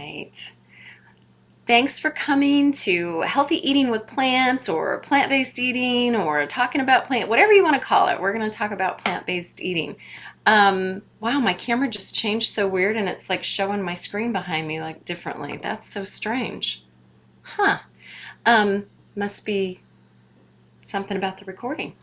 right. Thanks for coming to Healthy Eating with Plants or Plant-Based Eating or talking about whatever you want to call it. We're going to talk about plant-based eating. Wow, my camera just changed so weird and it's like showing my screen behind me like differently. That's so strange. Huh. Must be something about the recording.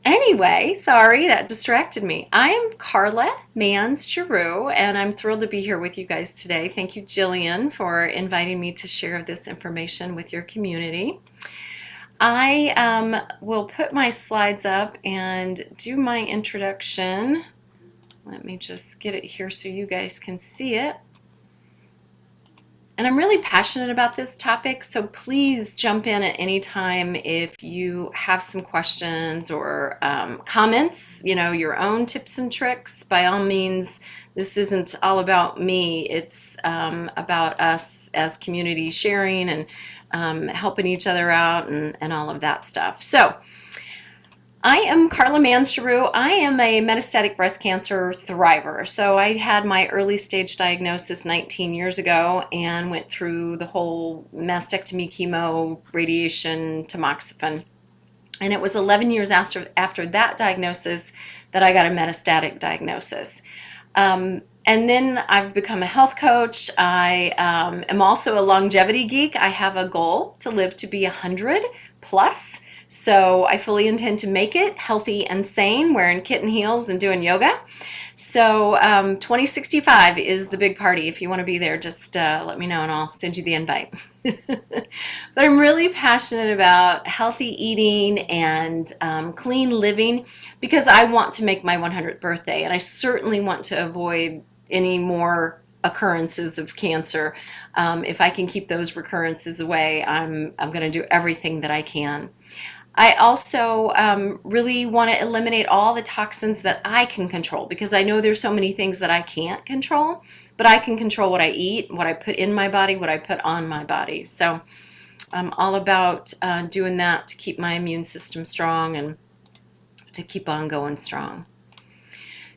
Anyway, sorry, that distracted me. I am Carla Mancharoo, and I'm thrilled to be here with you guys today. Thank you, Jillian, for inviting me to share this information with your community. I will put my slides up and do my introduction. Let me just get it here so you guys can see it. And I'm really passionate about this topic, so please jump in at any time if you have some questions or comments, your own tips and tricks. By all means, this isn't all about me. It's about us as community sharing and helping each other out and all of that stuff. So I am Carla Mancharoo. I am a metastatic breast cancer thriver. So I had my early stage diagnosis 19 years ago and went through the whole mastectomy, chemo, radiation, tamoxifen. And it was 11 years after that diagnosis that I got a metastatic diagnosis. And then I've become a health coach. I am also a longevity geek. I have a goal to live to be 100 plus. So I fully intend to make it healthy and sane, wearing kitten heels and doing yoga. So 2065 is the big party. If you want to be there, just let me know and I'll send you the invite. But I'm really passionate about healthy eating and clean living because I want to make my 100th birthday, and I certainly want to avoid any more occurrences of cancer. If I can keep those recurrences away, I'm going to do everything that I can. I also really want to eliminate all the toxins that I can control, because I know there's so many things that I can't control, but I can control what I eat, what I put in my body, what I put on my body. So I'm all about doing that to keep my immune system strong and to keep on going strong.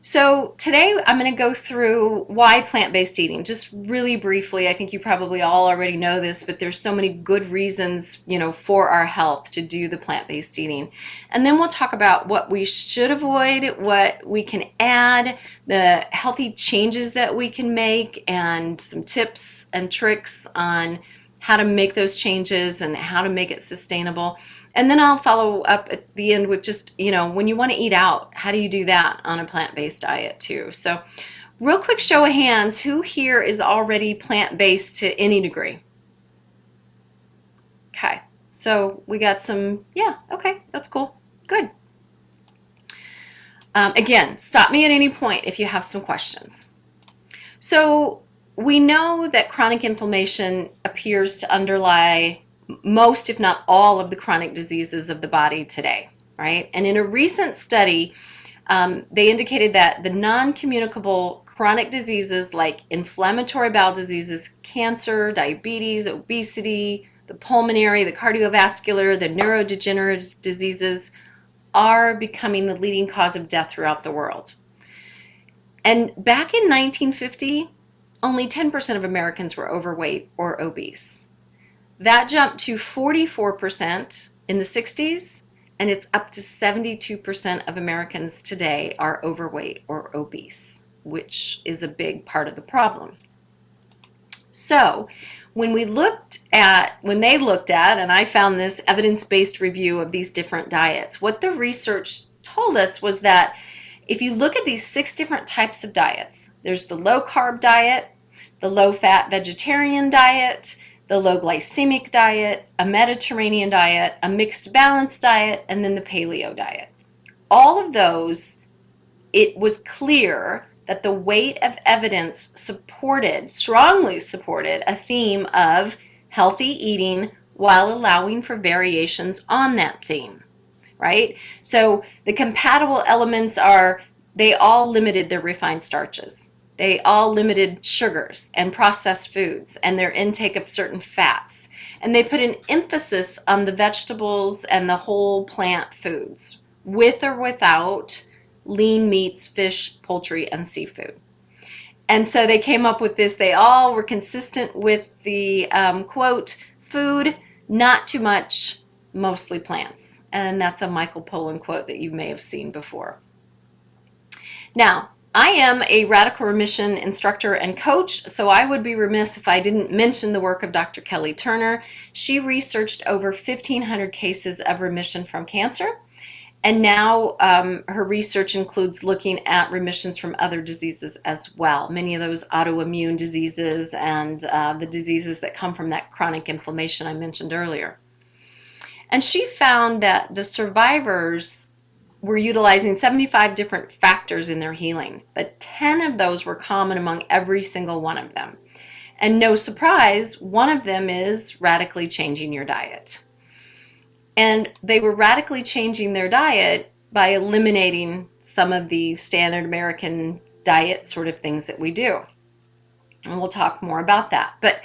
So today I'm going to go through why plant-based eating, just really briefly. I think you probably all already know this, but there's so many good reasons, for our health to do the plant-based eating. And then we'll talk about what we should avoid, what we can add, the healthy changes that we can make, and some tips and tricks on how to make those changes and how to make it sustainable. And then I'll follow up at the end with just, when you want to eat out, how do you do that on a plant-based diet too? So real quick show of hands, who here is already plant-based to any degree? Okay, so we got some, yeah, okay, that's cool, good. Again, stop me at any point if you have some questions. So we know that chronic inflammation appears to underlie most, if not all, of the chronic diseases of the body today, right? And in a recent study, they indicated that the non-communicable chronic diseases like inflammatory bowel diseases, cancer, diabetes, obesity, the pulmonary, the cardiovascular, the neurodegenerative diseases are becoming the leading cause of death throughout the world. And back in 1950, only 10% of Americans were overweight or obese. That jumped to 44% in the 60s, and it's up to 72% of Americans today are overweight or obese, which is a big part of the problem. So when they looked at, and I found this evidence-based review of these different diets, what the research told us was that if you look at these 6 different types of diets, there's the low-carb diet, the low-fat vegetarian diet, the low glycemic diet, a Mediterranean diet, a mixed balance diet, and then the paleo diet. All of those, it was clear that the weight of evidence strongly supported a theme of healthy eating while allowing for variations on that theme, right? So the compatible elements are, they all limited their refined starches. They all limited sugars and processed foods and their intake of certain fats. And they put an emphasis on the vegetables and the whole plant foods, with or without lean meats, fish, poultry, and seafood. And so they came up with this. They all were consistent with the quote, food, not too much, mostly plants. And that's a Michael Pollan quote that you may have seen before. Now, I am a radical remission instructor and coach, so I would be remiss if I didn't mention the work of Dr. Kelly Turner. She researched over 1,500 cases of remission from cancer, and now her research includes looking at remissions from other diseases as well, many of those autoimmune diseases and the diseases that come from that chronic inflammation I mentioned earlier. And she found that the survivors were utilizing 75 different factors in their healing, but 10 of those were common among every single one of them. And no surprise, one of them is radically changing your diet. And they were radically changing their diet by eliminating some of the standard American diet sort of things that we do. And we'll talk more about that. But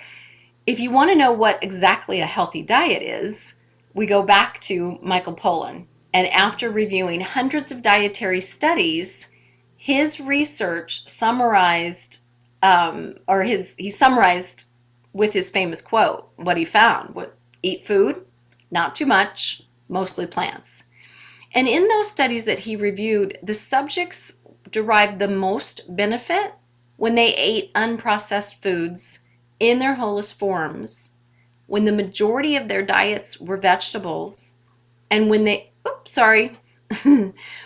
if you want to know what exactly a healthy diet is, we go back to Michael Pollan. And after reviewing hundreds of dietary studies, his research summarized, he summarized with his famous quote what he found: eat food, not too much, mostly plants. And in those studies that he reviewed, the subjects derived the most benefit when they ate unprocessed foods in their wholest forms, when the majority of their diets were vegetables, and when they,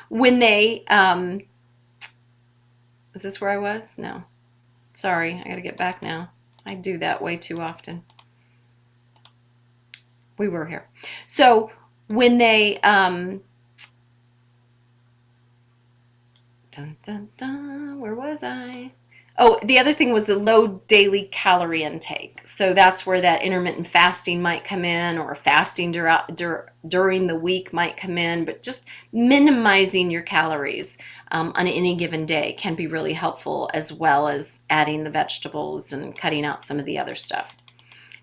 when they, is this where I was? No. Sorry, I got to get back now. I do that way too often. We were here. So when they, where was I? Oh, the other thing was the low daily calorie intake. So that's where that intermittent fasting might come in, or fasting during the week might come in, but just minimizing your calories on any given day can be really helpful, as well as adding the vegetables and cutting out some of the other stuff.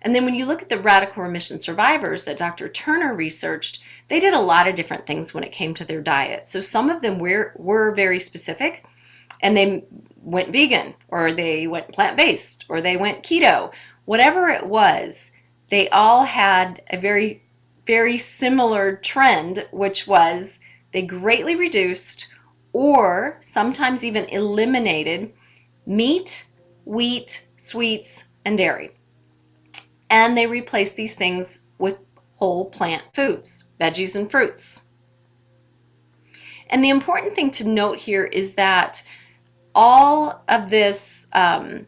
And then when you look at the radical remission survivors that Dr. Turner researched, they did a lot of different things when it came to their diet. So some of them were very specific, and they went vegan, or they went plant-based, or they went keto. Whatever it was, they all had a very, very similar trend, which was they greatly reduced or sometimes even eliminated meat, wheat, sweets, and dairy. And they replaced these things with whole plant foods, veggies and fruits. And the important thing to note here is that all of this, all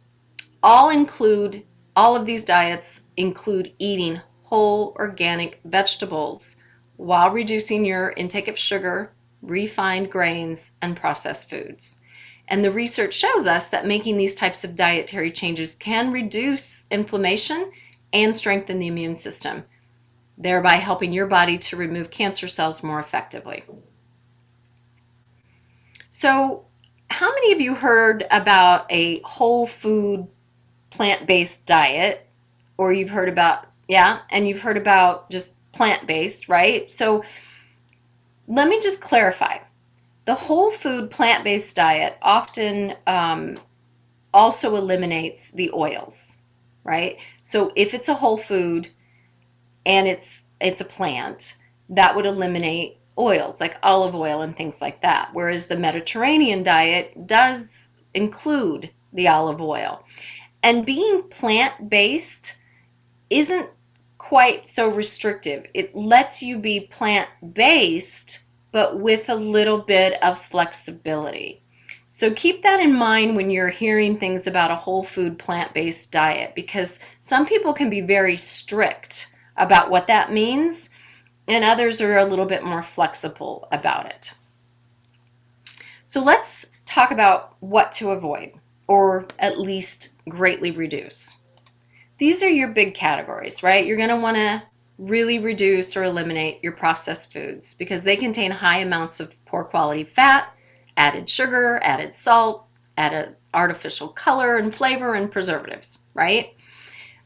of these diets include eating whole organic vegetables while reducing your intake of sugar, refined grains, and processed foods. And the research shows us that making these types of dietary changes can reduce inflammation and strengthen the immune system, thereby helping your body to remove cancer cells more effectively. So, how many of you heard about a whole food plant-based diet? Or you've heard about, and you've heard about just plant-based, right? So let me just clarify. The whole food plant-based diet often also eliminates the oils, right? So if it's a whole food and it's a plant, that would eliminate oils like olive oil and things like that, whereas the Mediterranean diet does include the olive oil. And being plant-based isn't quite so restrictive. It lets you be plant-based, but with a little bit of flexibility. So keep that in mind when you're hearing things about a whole food plant-based diet, because some people can be very strict about what that means, and others are a little bit more flexible about it. So let's talk about what to avoid, or at least greatly reduce. These are your big categories, right? You're going to want to really reduce or eliminate your processed foods because they contain high amounts of poor quality fat, added sugar, added salt, added artificial color and flavor, and preservatives, right?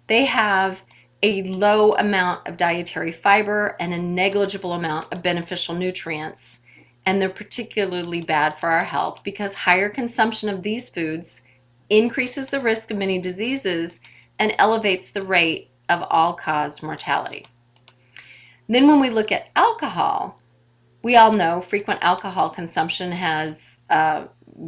They have a low amount of dietary fiber and a negligible amount of beneficial nutrients, and they're particularly bad for our health because higher consumption of these foods increases the risk of many diseases, and elevates the rate of all-cause mortality. Then when we look at alcohol, we all know frequent alcohol consumption has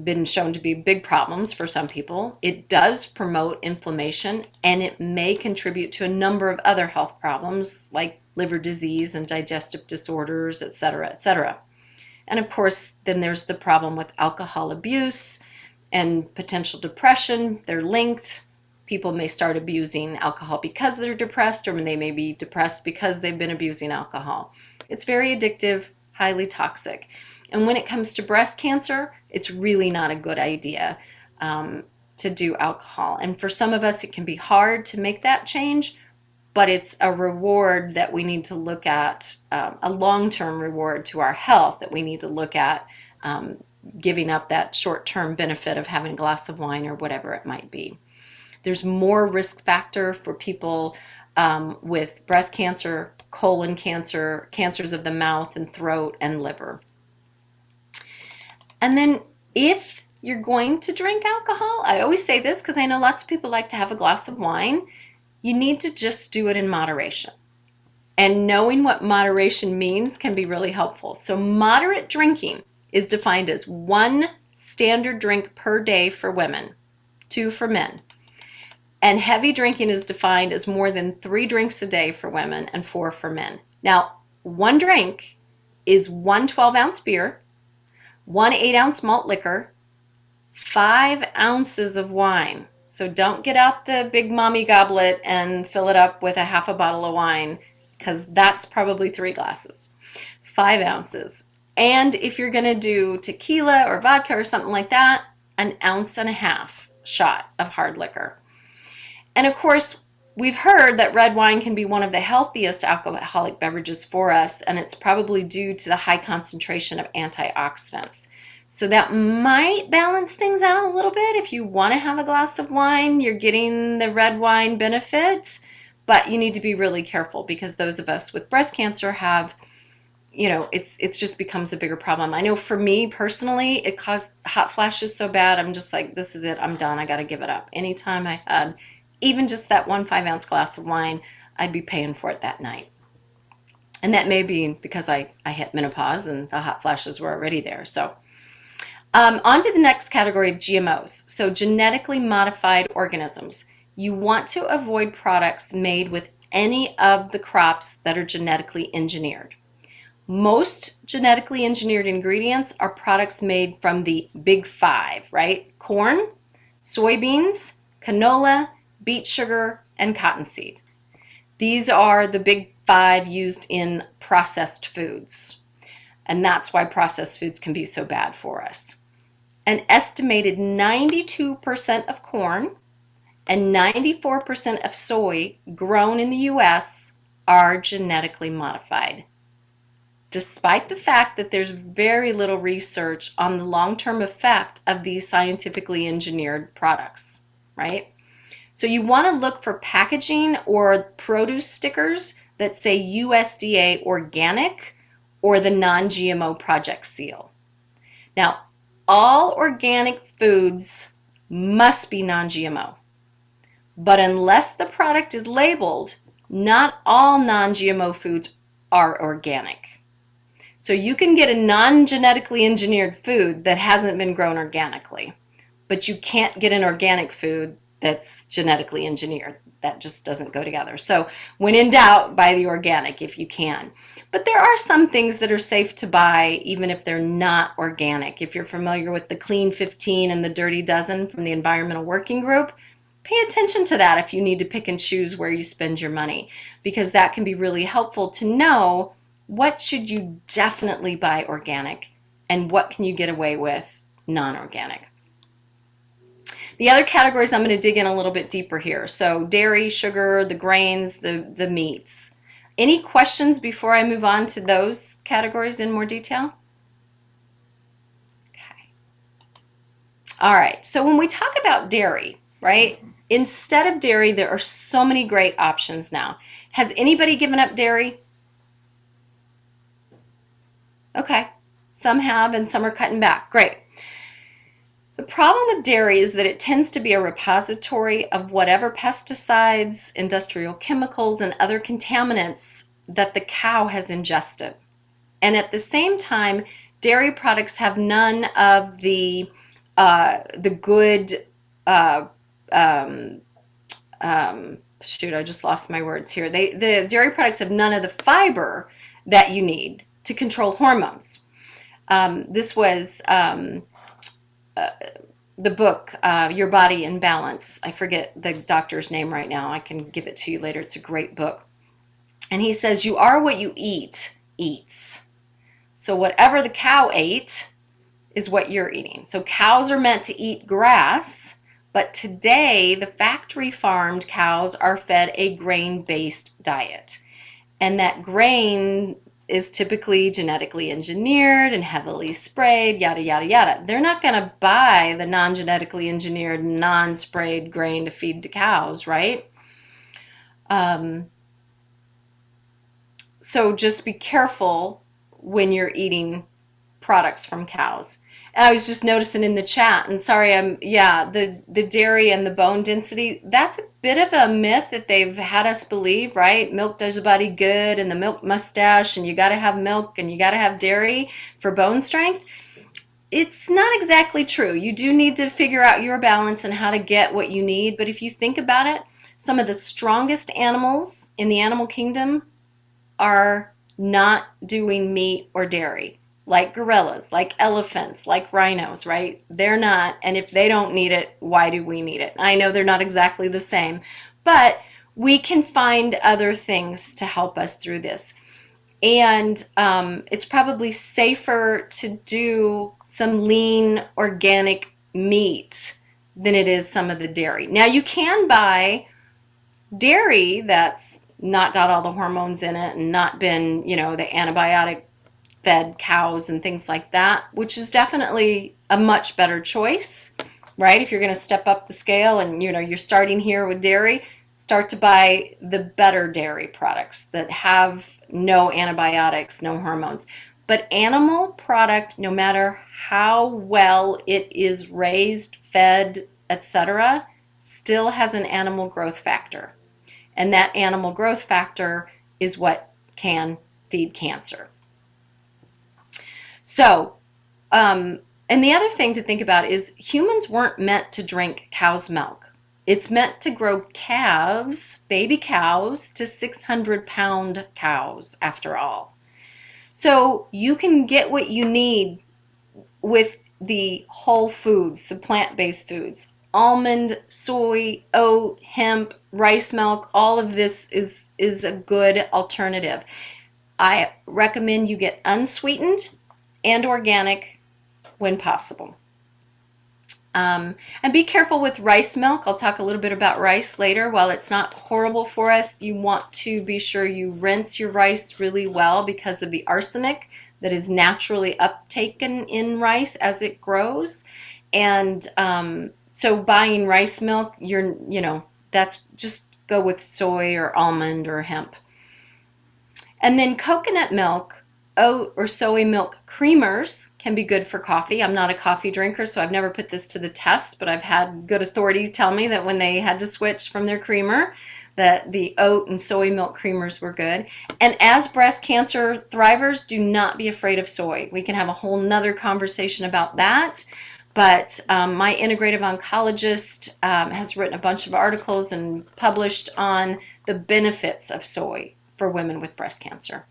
been shown to be big problems for some people. It does promote inflammation, and it may contribute to a number of other health problems like liver disease and digestive disorders, etc., etc. And of course, then there's the problem with alcohol abuse and potential depression. They're linked. People may start abusing alcohol because they're depressed, or they may be depressed because they've been abusing alcohol. It's very addictive, highly toxic. And when it comes to breast cancer, it's really not a good idea to do alcohol. And for some of us, it can be hard to make that change, but it's a reward that we need to look at, a long-term reward to our health that we need to look at, giving up that short-term benefit of having a glass of wine or whatever it might be. There's more risk factor for people with breast cancer, colon cancer, cancers of the mouth and throat, and liver. And then if you're going to drink alcohol, I always say this because I know lots of people like to have a glass of wine, you need to just do it in moderation. And knowing what moderation means can be really helpful. So moderate drinking is defined as 1 standard drink per day for women, 2 for men. And heavy drinking is defined as more than 3 drinks a day for women and 4 for men. Now, 1 drink is 1 12-ounce beer, 1 8-ounce malt liquor, 5 ounces of wine. So don't get out the big mommy goblet and fill it up with a half a bottle of wine, because that's probably 3 glasses. 5 ounces. And if you're going to do tequila or vodka or something like that, 1.5 ounces shot of hard liquor. And of course, we've heard that red wine can be one of the healthiest alcoholic beverages for us, and it's probably due to the high concentration of antioxidants. So that might balance things out a little bit. If you want to have a glass of wine, you're getting the red wine benefit, but you need to be really careful because those of us with breast cancer have, it's just becomes a bigger problem. I know for me personally, it caused hot flashes so bad. I'm just like, this is it. I'm done. I got to give it up. Anytime I had even just that 1 5-ounce glass of wine, I'd be paying for it that night. And that may be because I hit menopause and the hot flashes were already there. So on to the next category of GMOs. So genetically modified organisms. You want to avoid products made with any of the crops that are genetically engineered. Most genetically engineered ingredients are products made from the big 5, right? Corn, soybeans, canola, beet sugar, and cottonseed. These are the big 5 used in processed foods. And that's why processed foods can be so bad for us. An estimated 92% of corn and 94% of soy grown in the U.S. are genetically modified, despite the fact that there's very little research on the long-term effect of these scientifically engineered products, right? So you want to look for packaging or produce stickers that say USDA organic or the non-GMO project seal. Now, all organic foods must be non-GMO, but unless the product is labeled, not all non-GMO foods are organic. So you can get a non-genetically engineered food that hasn't been grown organically, but you can't get an organic food that's genetically engineered. That just doesn't go together. So when in doubt, buy the organic if you can. But there are some things that are safe to buy even if they're not organic. If you're familiar with the Clean 15 and the Dirty Dozen from the Environmental Working Group, pay attention to that if you need to pick and choose where you spend your money, because that can be really helpful to know what should you definitely buy organic and what can you get away with non-organic. The other categories I'm going to dig in a little bit deeper here. So dairy, sugar, the grains, the meats. Any questions before I move on to those categories in more detail? Okay. All right. So when we talk about dairy, right? Instead of dairy, there are so many great options now. Has anybody given up dairy? Okay. Some have and some are cutting back. Great. The problem with dairy is that it tends to be a repository of whatever pesticides, industrial chemicals, and other contaminants that the cow has ingested. And at the same time, dairy products have none of the good shoot, I just lost my words here. The dairy products have none of the fiber that you need to control hormones. This was the book, Your Body in Balance. I forget the doctor's name right now. I can give it to you later. It's a great book. And he says, you are what you eat, eats. So whatever the cow ate is what you're eating. So cows are meant to eat grass, but today the factory farmed cows are fed a grain-based diet. And that grain is typically genetically engineered and heavily sprayed, yada, yada, yada. They're not going to buy the non-genetically engineered, non-sprayed grain to feed to cows, right? So just be careful when you're eating products from cows. And I was just noticing in the chat, and sorry, the dairy and the bone density, that's a bit of a myth that they've had us believe, right? Milk does your body good, and the milk mustache, and you got to have milk, and you got to have dairy for bone strength. It's not exactly true. You do need to figure out your balance and how to get what you need, but if you think about it, some of the strongest animals in the animal kingdom are not doing meat or dairy. Like gorillas, like elephants, like rhinos, right? They're not, and if they don't need it, why do we need it? I know they're not exactly the same, but we can find other things to help us through this. And it's probably safer to do some lean organic meat than it is some of the dairy. Now you can buy dairy that's not got all the hormones in it and not been, the antibiotic fed cows and things like that, which is definitely a much better choice, right? If you're going to step up the scale and you're starting here with dairy, start to buy the better dairy products that have no antibiotics, no hormones. But animal product, no matter how well it is raised, fed, etc., still has an animal growth factor. And that animal growth factor is what can feed cancer. So, and the other thing to think about is humans weren't meant to drink cow's milk. It's meant to grow calves, baby cows, to 600-pound cows, after all. So you can get what you need with the whole foods, the plant-based foods. Almond, soy, oat, hemp, rice milk, all of this is a good alternative. I recommend you get unsweetened and organic when possible. And be careful with rice milk. I'll talk a little bit about rice later. While it's not horrible for us, you want to be sure you rinse your rice really well because of the arsenic that is naturally uptaken in rice as it grows. And so buying rice milk, that's just go with soy or almond or hemp. And then coconut milk, oat or soy milk creamers can be good for coffee. I'm not a coffee drinker, so I've never put this to the test, but I've had good authorities tell me that when they had to switch from their creamer, that the oat and soy milk creamers were good. And as breast cancer thrivers, do not be afraid of soy. We can have a whole nother conversation about that. But my integrative oncologist has written a bunch of articles and published on the benefits of soy for women with breast cancer.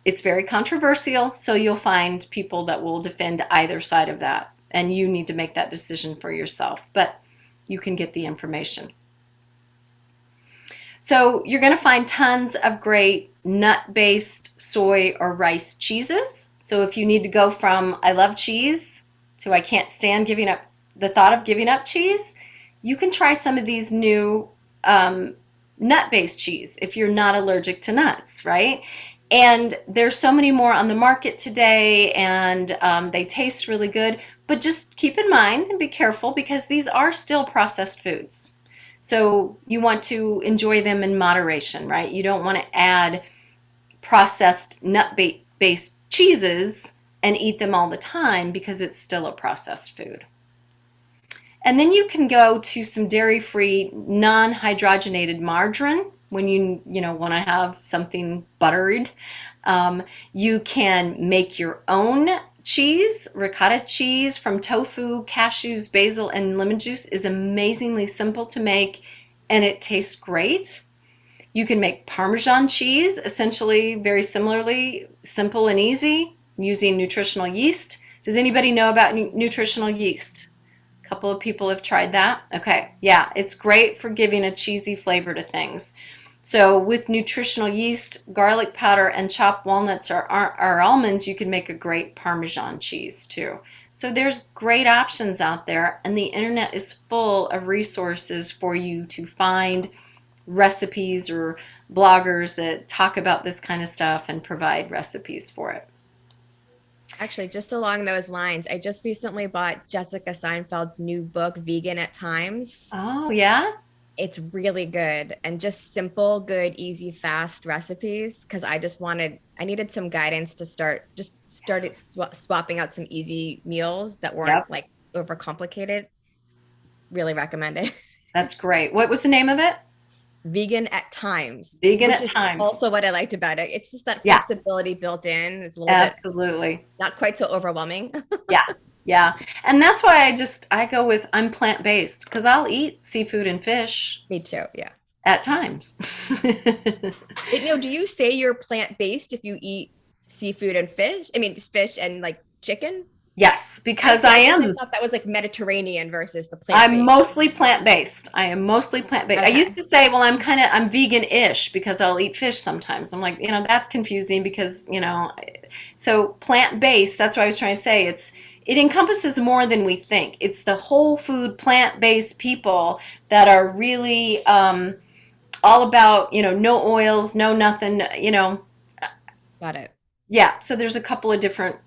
It's very controversial, so you'll find people that will defend either side of that, and you need to make that decision for yourself, but you can get the information. So you're going to find tons of great nut-based soy or rice cheeses. So if you need to go from I love cheese to I can't stand giving up the thought of giving up cheese, you can try some of these new nut-based cheese if you're not allergic to nuts, right? And there's so many more on the market today, and they taste really good. But just keep in mind and be careful because these are still processed foods. So you want to enjoy them in moderation, right? You don't want to add processed nut-based cheeses and eat them all the time because it's still a processed food. And then you can go to some dairy-free, non-hydrogenated margarine when you want to have something buttered. You can make your own cheese. Ricotta cheese from tofu, cashews, basil, and lemon juice is amazingly simple to make, and it tastes great. You can make Parmesan cheese, essentially very similarly, simple and easy, using nutritional yeast. Does anybody know about nutritional yeast? A couple of people have tried that. Okay, yeah, it's great for giving a cheesy flavor to things. So with nutritional yeast, garlic powder, and chopped walnuts or almonds, you can make a great Parmesan cheese too. So there's great options out there, and the internet is full of resources for you to find recipes or bloggers that talk about this kind of stuff and provide recipes for it. Actually, just along those lines, I just recently bought Jessica Seinfeld's new book, Vegan at Times. Oh, yeah? It's really good and just simple, good, easy, fast recipes because I needed some guidance to started swapping out some easy meals that weren't Yep. like overcomplicated. Really recommend it. That's great. What was the name of it? Vegan at Times, Vegan which at is Times. also what I liked about it. It's just that Yeah, flexibility built in. It's a little bit absolutely. not quite so overwhelming. Yeah, yeah. And that's why I go with I'm plant-based because I'll eat seafood and fish Me too. Yeah. at times. Do you say you're plant-based if you eat seafood and fish? I mean, fish and like chicken? Yes, I because see. I I guess I am. thought that was like Mediterranean versus the I'm plant-based. mostly plant-based. I am mostly plant-based. I used Okay. to say, well, I'm vegan-ish because I'll eat fish sometimes. I'm like, that's confusing because, so plant-based, that's what I was trying to say. It encompasses more than we think. It's the whole food plant-based people that are really all about, no oils, no nothing, Got it. yeah. So there's a couple of different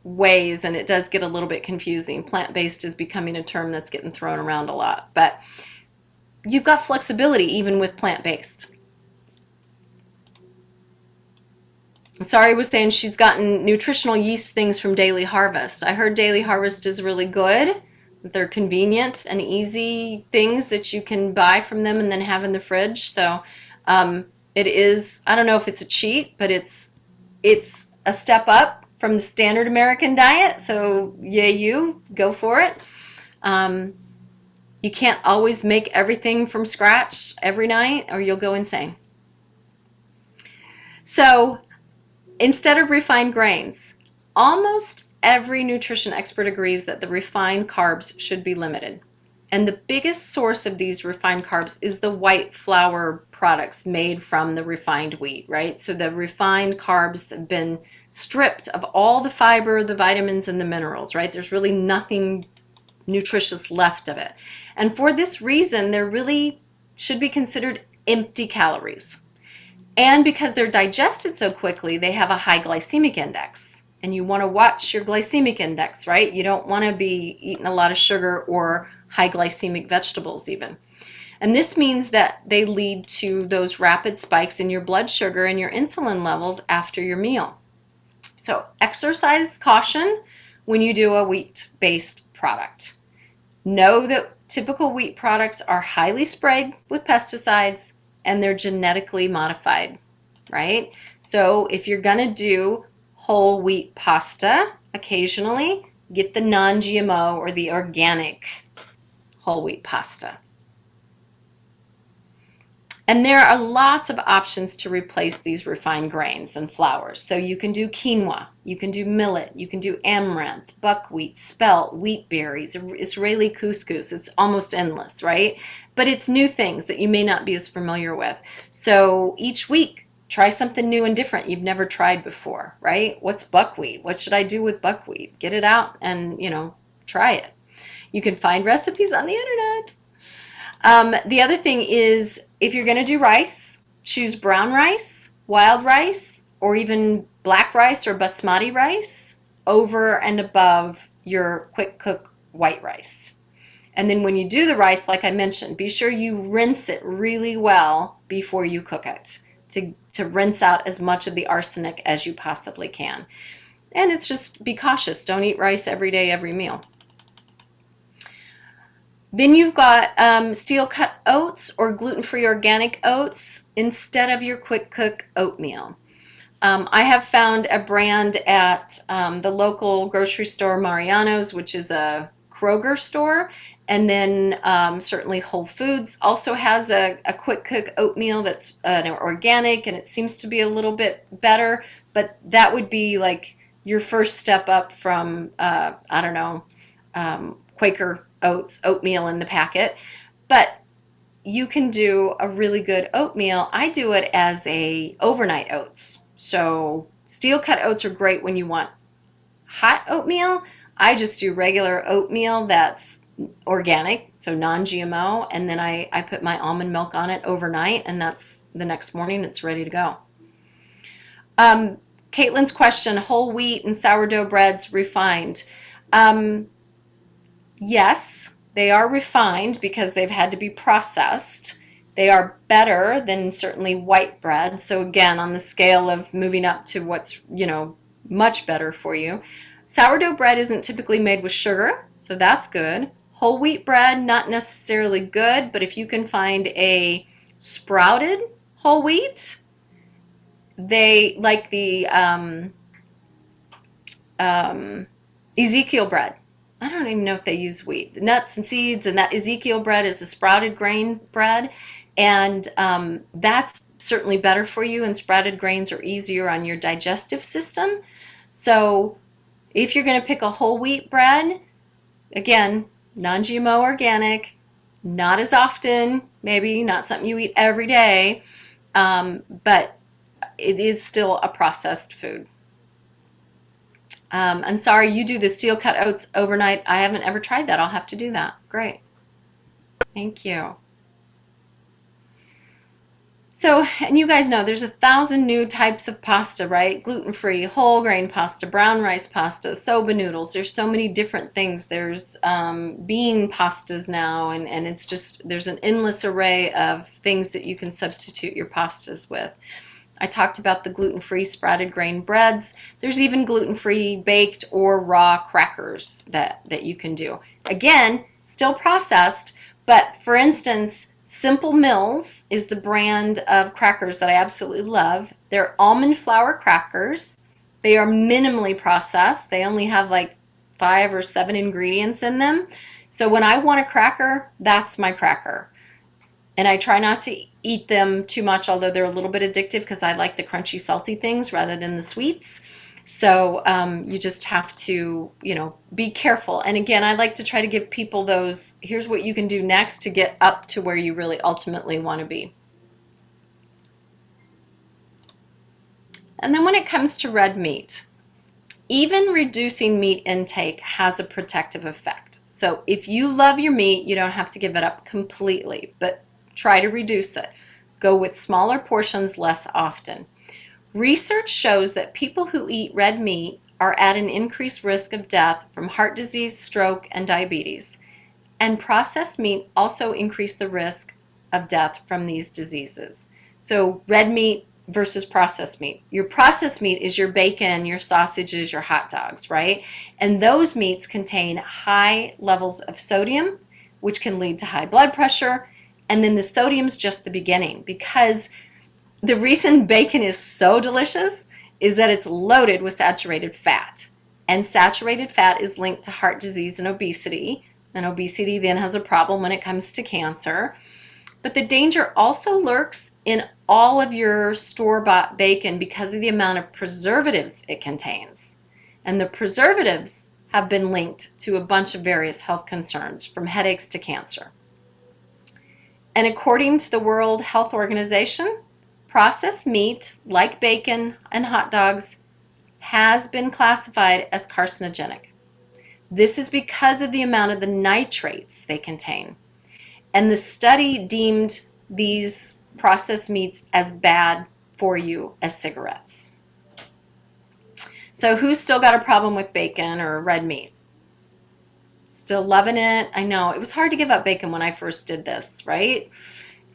ways, and it does get a little bit confusing. Plant-based is becoming a term that's getting thrown around a lot, but you've got flexibility even with plant-based. Sorry was saying she's gotten nutritional yeast things from Daily Harvest. I heard Daily Harvest is really good. They're convenient and easy things that you can buy from them and then have in the fridge. So it is, I don't know if it's a cheat, but it's a step up from the standard American diet. So yay, you go for it. You can't always make everything from scratch every night or you'll go insane. So instead of refined grains, almost every nutrition expert agrees that the refined carbs should be limited. And the biggest source of these refined carbs is the white flour products made from the refined wheat, right? So the refined carbs have been stripped of all the fiber, the vitamins, and the minerals, right? There's really nothing nutritious left of it. And for this reason, they're really should be considered empty calories. And because they're digested so quickly, they have a high glycemic index. And you want to watch your glycemic index, right? You don't want to be eating a lot of sugar or high glycemic vegetables even. And this means that they lead to those rapid spikes in your blood sugar and your insulin levels after your meal. So exercise caution when you do a wheat-based product. Know that typical wheat products are highly sprayed with pesticides and they're genetically modified, right? So if you're going to do whole wheat pasta occasionally, get the non-GMO or the organic whole wheat pasta. And there are lots of options to replace these refined grains and flours. So you can do quinoa, you can do millet, you can do amaranth, buckwheat, spelt, wheat berries, Israeli couscous. It's almost endless, right? But it's new things that you may not be as familiar with. So each week, try something new and different you've never tried before, right? What's buckwheat? What should I do with buckwheat? Get it out and, try it. You can find recipes on the internet. The other thing is if you're going to do rice, choose brown rice, wild rice, or even black rice or basmati rice over and above your quick cook white rice. And then when you do the rice, like I mentioned, be sure you rinse it really well before you cook it to rinse out as much of the arsenic as you possibly can. And it's just be cautious. Don't eat rice every day, every meal. Then you've got steel cut oats or gluten-free organic oats instead of your quick cook oatmeal. I have found a brand at the local grocery store, Mariano's, which is a Kroger store, and then certainly Whole Foods also has a quick cook oatmeal that's organic, and it seems to be a little bit better, but that would be like your first step up from, I don't know, Quaker Oats oatmeal in the packet. But you can do a really good oatmeal. I do it as a overnight oats. So steel cut oats are great when you want hot oatmeal. I just do regular oatmeal that's organic, so non-GMO, and then I put my almond milk on it overnight, and that's the next morning it's ready to go. Caitlin's question, whole wheat and sourdough breads refined. Yes, they are refined because they've had to be processed. They are better than certainly white bread. So again, on the scale of moving up to what's, much better for you. Sourdough bread isn't typically made with sugar, so that's good. Whole wheat bread, not necessarily good, but if you can find a sprouted whole wheat, they like the Ezekiel bread. I don't even know if they use wheat. The nuts and seeds, and that Ezekiel bread is a sprouted grain bread, and that's certainly better for you, and sprouted grains are easier on your digestive system. So if you're going to pick a whole wheat bread, again, non-GMO organic, not as often, maybe not something you eat every day, but it is still a processed food. And sorry, you do the steel cut oats overnight. I haven't ever tried that. I'll have to do that. Great. Thank you. So, and you guys know there's 1,000 new types of pasta, right? Gluten-free, whole grain pasta, brown rice pasta, soba noodles. There's so many different things. There's bean pastas now, and it's just, there's an endless array of things that you can substitute your pastas with. I talked about the gluten-free sprouted grain breads. There's even gluten-free baked or raw crackers that you can do. Again, still processed, but for instance, Simple Mills is the brand of crackers that I absolutely love. They're almond flour crackers. They are minimally processed. They only have like 5 or 7 ingredients in them. So when I want a cracker, that's my cracker. And I try not to eat them too much, although they're a little bit addictive because I like the crunchy, salty things rather than the sweets. So you just have to, be careful. And again, I like to try to give people those, here's what you can do next to get up to where you really ultimately want to be. And then when it comes to red meat, even reducing meat intake has a protective effect. So if you love your meat, you don't have to give it up completely, but try to reduce it. Go with smaller portions less often. Research shows that people who eat red meat are at an increased risk of death from heart disease, stroke, and diabetes. And processed meat also increase the risk of death from these diseases. So red meat versus processed meat. Your processed meat is your bacon, your sausages, your hot dogs, right? And those meats contain high levels of sodium, which can lead to high blood pressure. And then the sodium's just the beginning, because the reason bacon is so delicious is that it's loaded with saturated fat. And saturated fat is linked to heart disease and obesity. And obesity then has a problem when it comes to cancer. But the danger also lurks in all of your store-bought bacon because of the amount of preservatives it contains. And the preservatives have been linked to a bunch of various health concerns, from headaches to cancer. And according to the World Health Organization, processed meat, like bacon and hot dogs, has been classified as carcinogenic. This is because of the amount of the nitrates they contain. And the study deemed these processed meats as bad for you as cigarettes. So who's still got a problem with bacon or red meat? Still loving it? I know, it was hard to give up bacon when I first did this, right?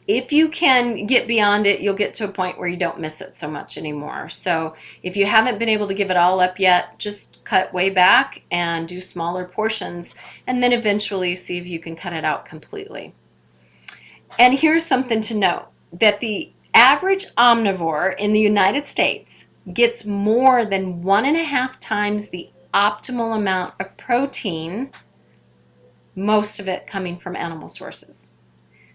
If you can get beyond it, you'll get to a point where you don't miss it so much anymore. So if you haven't been able to give it all up yet, just cut way back and do smaller portions, and then eventually see if you can cut it out completely. And here's something to note, that the average omnivore in the United States gets more than 1.5 times the optimal amount of protein, most of it coming from animal sources.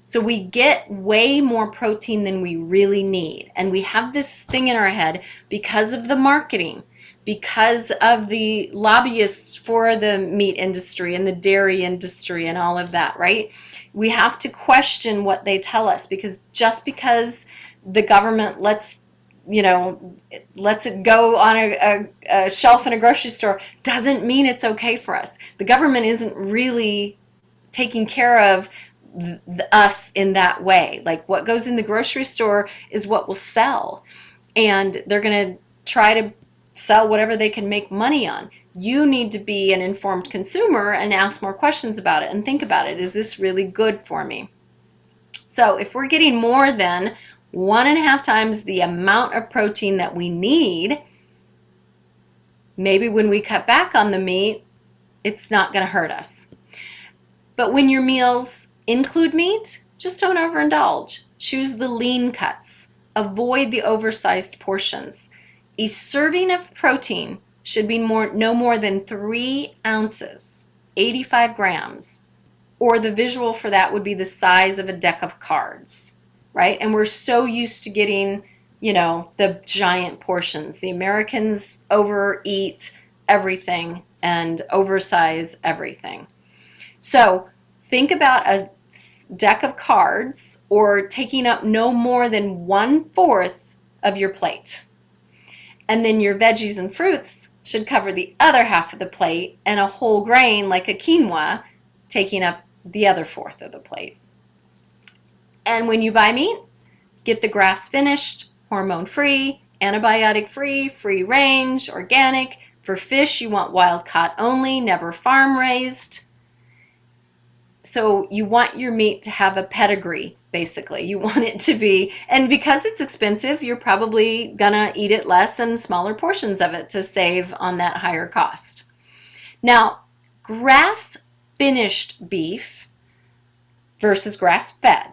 So we get way more protein than we really need. And we have this thing in our head because of the marketing, because of the lobbyists for the meat industry and the dairy industry and all of that, right? We have to question what they tell us, because just because the government lets it go on a shelf in a grocery store doesn't mean it's okay for us. The government isn't really taking care of us in that way. Like, what goes in the grocery store is what will sell, and they're going to try to sell whatever they can make money on. You need to be an informed consumer and ask more questions about it and think about it. Is this really good for me? So if we're getting more than 1.5 times the amount of protein that we need, maybe when we cut back on the meat, it's not going to hurt us. But when your meals include meat, just don't overindulge. Choose the lean cuts. Avoid the oversized portions. A serving of protein should be no more than 3 ounces, 85 grams, or the visual for that would be the size of a deck of cards, right? And we're so used to getting, the giant portions. The Americans overeat everything and oversize everything. So think about a deck of cards, or taking up no more than 1/4 of your plate. And then your veggies and fruits should cover the other half of the plate, and a whole grain like a quinoa taking up the other 1/4 of the plate. And when you buy meat, get the grass finished, hormone free, antibiotic free, free range, organic. For fish, you want wild caught only, never farm raised. So you want your meat to have a pedigree, basically. You want it to be, and because it's expensive, you're probably gonna eat it less and smaller portions of it to save on that higher cost. Now, grass-finished beef versus grass-fed,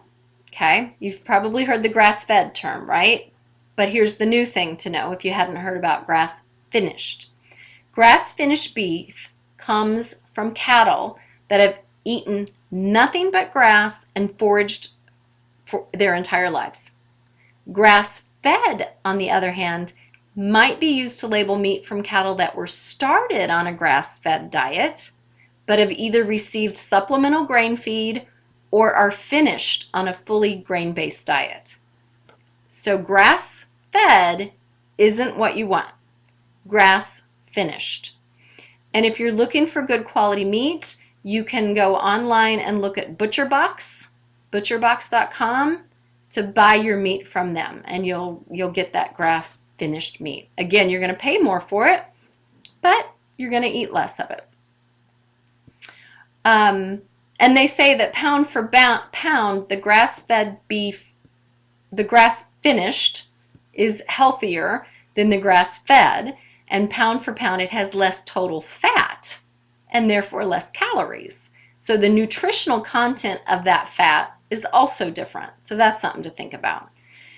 okay? You've probably heard the grass-fed term, right? But here's the new thing to know if you hadn't heard about grass-finished. Grass-finished beef comes from cattle that have eaten nothing but grass and foraged for their entire lives. Grass-fed, on the other hand, might be used to label meat from cattle that were started on a grass-fed diet, but have either received supplemental grain feed or are finished on a fully grain-based diet. So grass-fed isn't what you want. Grass-finished. And if you're looking for good quality meat, you can go online and look at butcherbox.com to buy your meat from them, and you'll get that grass-finished meat. Again, you're going to pay more for it, but you're going to eat less of it. And they say that pound for pound, the grass-fed beef, the grass-finished, is healthier than the grass-fed, and pound for pound, it has less total fat and therefore less calories. So the nutritional content of that fat is also different. So that's something to think about.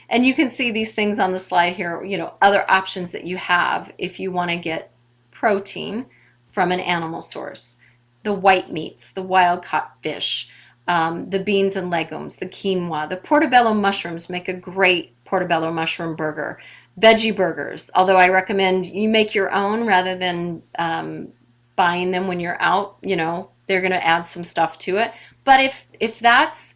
And you can see these things on the slide here, other options that you have if you want to get protein from an animal source. The white meats, the wild-caught fish, the beans and legumes, the quinoa, the portobello mushrooms make a great portobello mushroom burger. Veggie burgers, although I recommend you make your own rather than buying them when you're out. They're going to add some stuff to it. But if that's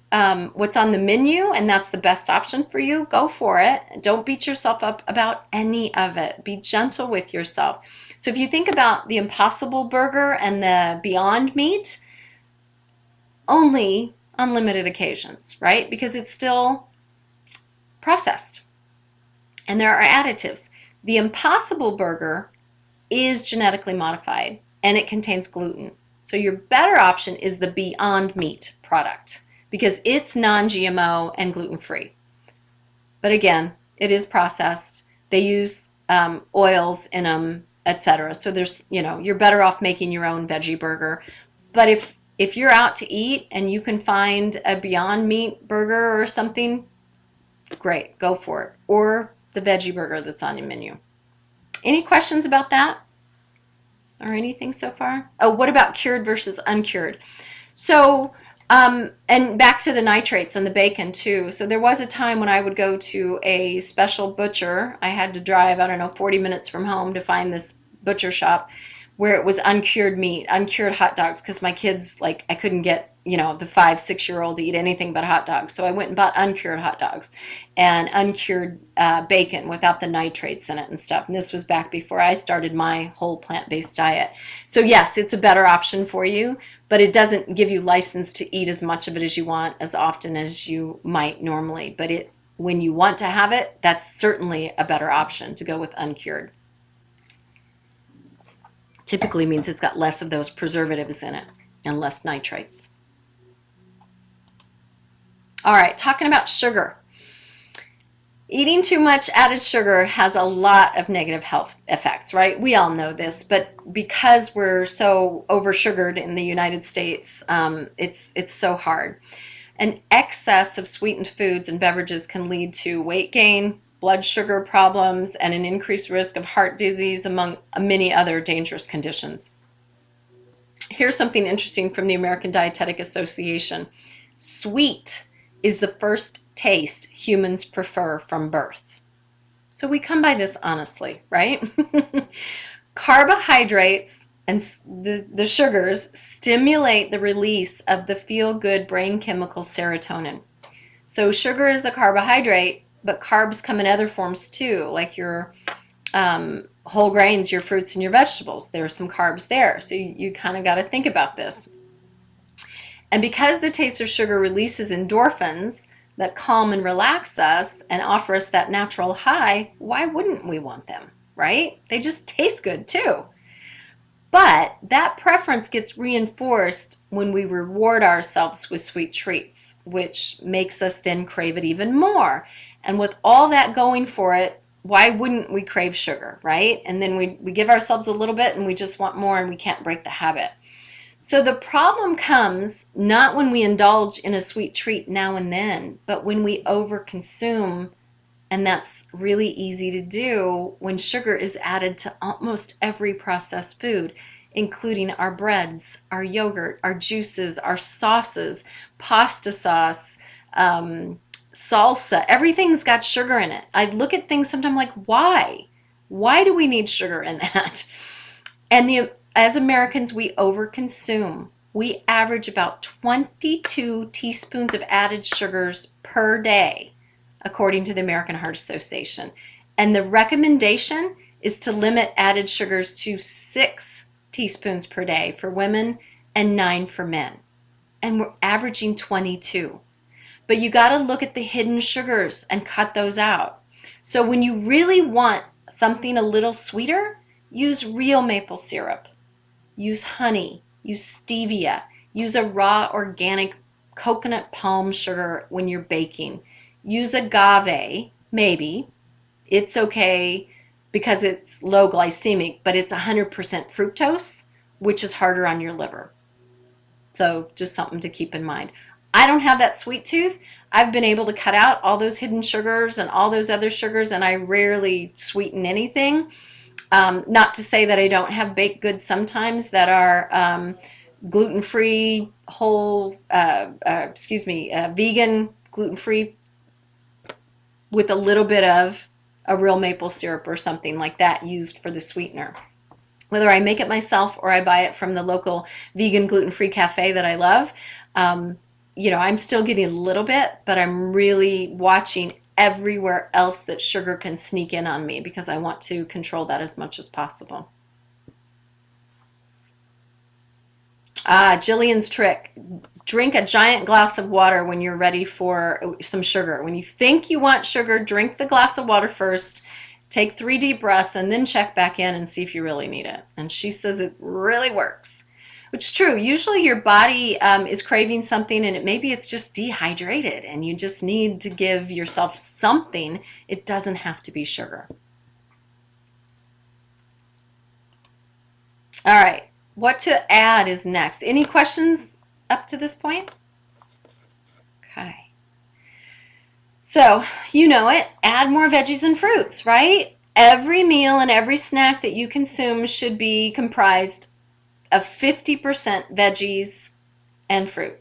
what's on the menu and that's the best option for you, go for it. Don't beat yourself up about any of it. Be gentle with yourself. So if you think about the Impossible Burger and the Beyond Meat, only on limited occasions, right? Because it's still processed. And there are additives. The Impossible Burger is genetically modified and it contains gluten. So your better option is the Beyond Meat product. because it's non-GMO and gluten-free. But again, it is processed. They use oils in them, etc. So there's, you're better off making your own veggie burger. But if you're out to eat and you can find a Beyond Meat burger or something, great, go for it. Or the veggie burger that's on your menu. Any questions about that? Or anything so far? Oh, what about cured versus uncured? So, and back to the nitrates and the bacon too. So there was a time when I would go to a special butcher. I had to drive, 40 minutes from home to find this butcher shop where it was uncured meat, uncured hot dogs, because my kids, I couldn't get, the 5-6-year-old to eat anything but hot dogs. So I went and bought uncured hot dogs and uncured bacon without the nitrates in it and stuff. And this was back before I started my whole plant-based diet. So yes, it's a better option for you, but it doesn't give you license to eat as much of it as you want, as often as you might normally. But when you want to have it, that's certainly a better option to go with uncured. Typically means it's got less of those preservatives in it and less nitrates. All right, talking about sugar. Eating too much added sugar has a lot of negative health effects, right? We all know this, but because we're so over-sugared in the United States, it's so hard. An excess of sweetened foods and beverages can lead to weight gain, blood sugar problems, and an increased risk of heart disease, among many other dangerous conditions. Here's something interesting from the American Dietetic Association. Sweet is the first taste humans prefer from birth. So we come by this honestly, right? Carbohydrates and the sugars stimulate the release of the feel-good brain chemical serotonin. So sugar is a carbohydrate, but carbs come in other forms too, like your whole grains, your fruits and your vegetables. There's some carbs there. So you kind of got to think about this. And because the taste of sugar releases endorphins that calm and relax us and offer us that natural high, why wouldn't we want them, right? They just taste good too. But that preference gets reinforced when we reward ourselves with sweet treats, which makes us then crave it even more. And with all that going for it, why wouldn't we crave sugar, right? And then we give ourselves a little bit and we just want more and we can't break the habit. So the problem comes not when we indulge in a sweet treat now and then, but when we overconsume, and that's really easy to do when sugar is added to almost every processed food, including our breads, our yogurt, our juices, our sauces, pasta sauce, salsa. Everything's got sugar in it. I look at things sometimes like, why? Why do we need sugar in that? And as Americans, we overconsume. We average about 22 teaspoons of added sugars per day, according to the American Heart Association. And the recommendation is to limit added sugars to 6 teaspoons per day for women and 9 for men. And we're averaging 22. But you got to look at the hidden sugars and cut those out. So when you really want something a little sweeter, use real maple syrup. Use honey, use stevia, use a raw organic coconut palm sugar when you're baking. Use agave, maybe. It's okay because it's low glycemic, but it's 100% fructose, which is harder on your liver. So just something to keep in mind. I don't have that sweet tooth. I've been able to cut out all those hidden sugars and all those other sugars, and I rarely sweeten anything. Not to say that I don't have baked goods sometimes that are gluten-free, vegan, gluten-free, with a little bit of a real maple syrup or something like that used for the sweetener. Whether I make it myself or I buy it from the local vegan gluten-free cafe that I love, I'm still getting a little bit, but I'm really watching everywhere else that sugar can sneak in on me because I want to control that as much as possible. Jillian's trick. Drink a giant glass of water when you're ready for some sugar. When you think you want sugar, drink the glass of water first, take 3 deep breaths, and then check back in and see if you really need it. And she says it really works. Which is true. Usually your body is craving something, and maybe it's just dehydrated and you just need to give yourself something. It doesn't have to be sugar. All right, what to add is next. Any questions up to this point? Okay. So, you know it, add more veggies and fruits, right? Every meal and every snack that you consume should be comprised of 50% veggies and fruit.